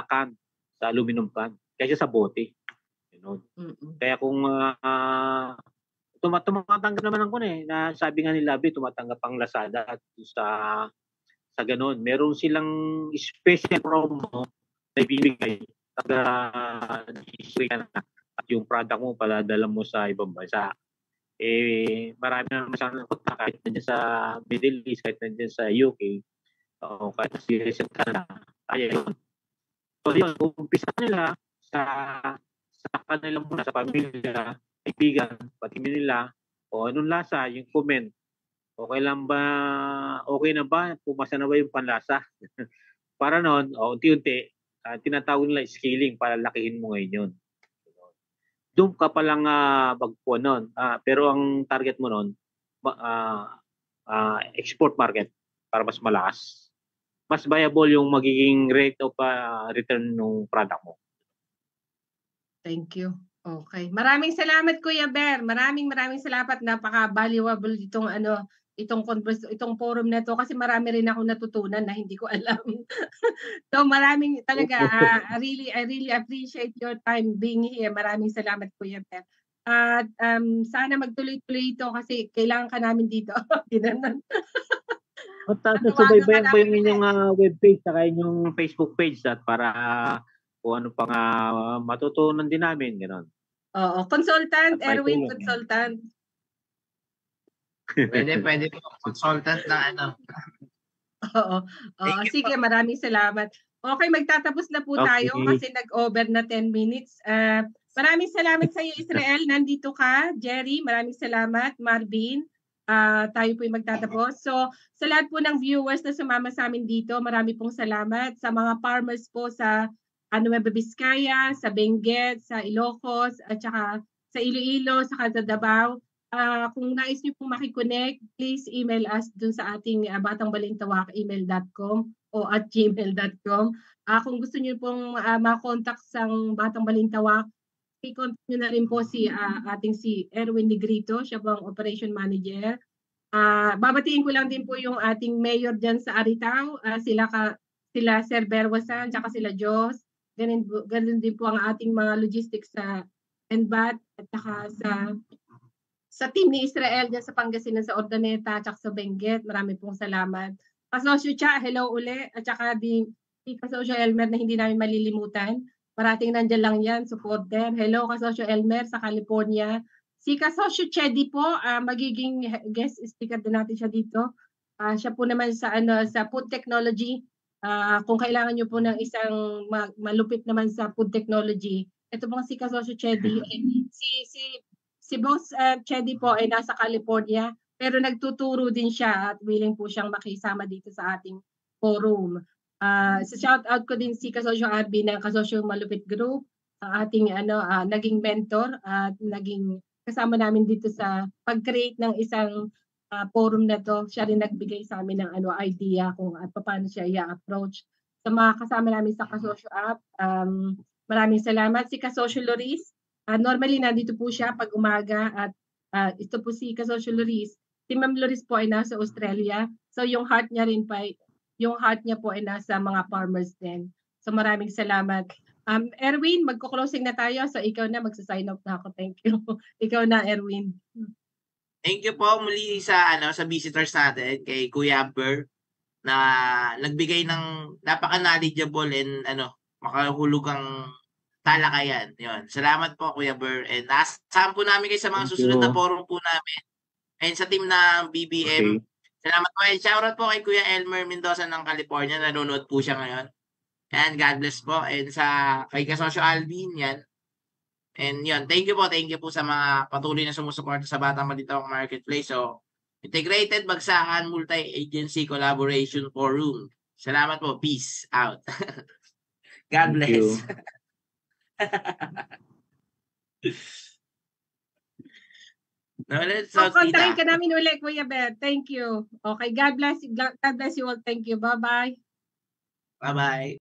can, sa aluminum can, kaysa sa bote. Kaya kung tumatanggap naman ako na sabi nga ni Labi, tumatanggap ang Lazada at sa ganun. Meron silang special promo na ibibigay at yung product mo paladala mo sa ibang bansa. Marami na naman siyang nakita kahit nandiyan sa Middle East, kahit nandiyan sa UK, o kahit sa Canada. Ayun. So yun, umpisa nila sa kanila muna, sa pamilya, kaibigan, pati nila, o anong lasa, yung comment. Okay na ba? Pumasa na ba yung panlasa? Para noon, unti-unti, tinatawag nila scaling para lakihin mo ngayon yun. Doon ka palang magpuan noon. Pero ang target mo noon, export market para mas malakas. Mas viable yung magiging rate of return ng product mo. Thank you. Okay. Maraming salamat, Kuya Ber. Maraming salamat. Napaka-valuable itong forum na to, kasi marami rin akong natutunan na hindi ko alam. So maraming talaga, I really appreciate your time being here. Maraming salamat, Kuya Ber. At sana magtuloy-tuloy ito kasi kailangan ka namin dito. Subaybayan po yung inyong webpage saka yung Facebook page para kung ano pang matutunan din namin, gano'n. Oo, consultant, Erwin, consultant. Pwede po, consultant na Oo. Sige, maraming salamat. Okay, magtatapos na po tayo kasi nag-over na 10 minutes. Maraming salamat sa iyo, Israel. Nandito ka. Jerry, maraming salamat. Marvin, tayo po yung magtatapos. So, sa lahat po ng viewers na sumama sa amin dito, marami pong salamat. Sa mga farmers po sa Nueva Vizcaya, sa Benguet, sa Ilocos, at saka sa Iloilo, sa Davao. Kung nais niyo pong makiconnect, please email us dun sa ating batangbalintawak@gmail.com o @gmail.com. Kung gusto niyo pong ma-contact sa Batang Balintawak, i-contact niyo na rin po si Erwin Negrito, siya po ang Operation Manager. Babatiin ko lang din po yung ating mayor dyan sa Aritao, sila Sir Berwasan, tsaka sila Jos. Ganun din po ang ating mga logistics sa NBAT at saka sa team ni Israel dyan sa Pangasinan, sa Ordaneta at sa Benguet. Marami pong salamat. Kasosyo Cha, hello uli. At saka si Kasosyo Elmer na hindi namin malilimutan. Parating nandyan lang yan, supporter. Hello Kasosyo Elmer sa California. Si Kasosyo Chedi po, magiging guest speaker din natin siya dito. Siya po naman sa food technology. Kung kailangan niyo po ng isang malupit naman sa food technology, ito pong si Kasosyo Chedi. Si Boss Chedi po ay nasa California, pero nagtuturo din siya at willing po siyang makisama dito sa ating forum. Sa shout out ko din si Kasosyo Arby ng Kasosyo Malupit Group, ang ating naging mentor at naging kasama namin dito sa pag-create ng isang forum na to. Siya rin nagbigay sa amin ng idea kung at paano siya i-approach. Sa mga kasama namin sa Kasosyo app, maraming salamat. Si Kasosyo Loris, normally nandito po siya pag umaga at ito po si Kasosyo Loris. Si Ma'am Loris po ay nasa Australia. So yung heart niya po ay nasa mga farmers din. So maraming salamat. Erwin, magko-closing na tayo. So ikaw na, magsa-sign off na ako. Thank you. Ikaw na, Erwin. Thank you po muli sa visitors natin kay Kuya Ber na nagbigay ng napaka-knowledgeable and makahulugang talakayan. Yun. Salamat po Kuya Ber. And asahan po namin kayo sa mga susunod na forum po namin. And sa team ng BBM. Okay. Salamat po. And shoutout po kay Kuya Elmer Mendoza ng California. Nanonood po siya ngayon. And God bless po. And kay Kasosyo Alvin yan. And yun, thank you po sa mga patuloy na sumusuporta sa Batang Malitawang Marketplace. So, Integrated Bagsakan Multi-Agency Collaboration Forum. Salamat po. Peace out. God bless. Kontakin ka namin ulit, Kuya Beth. Thank you. Okay, God bless you all. Thank you. Bye-bye. Bye-bye.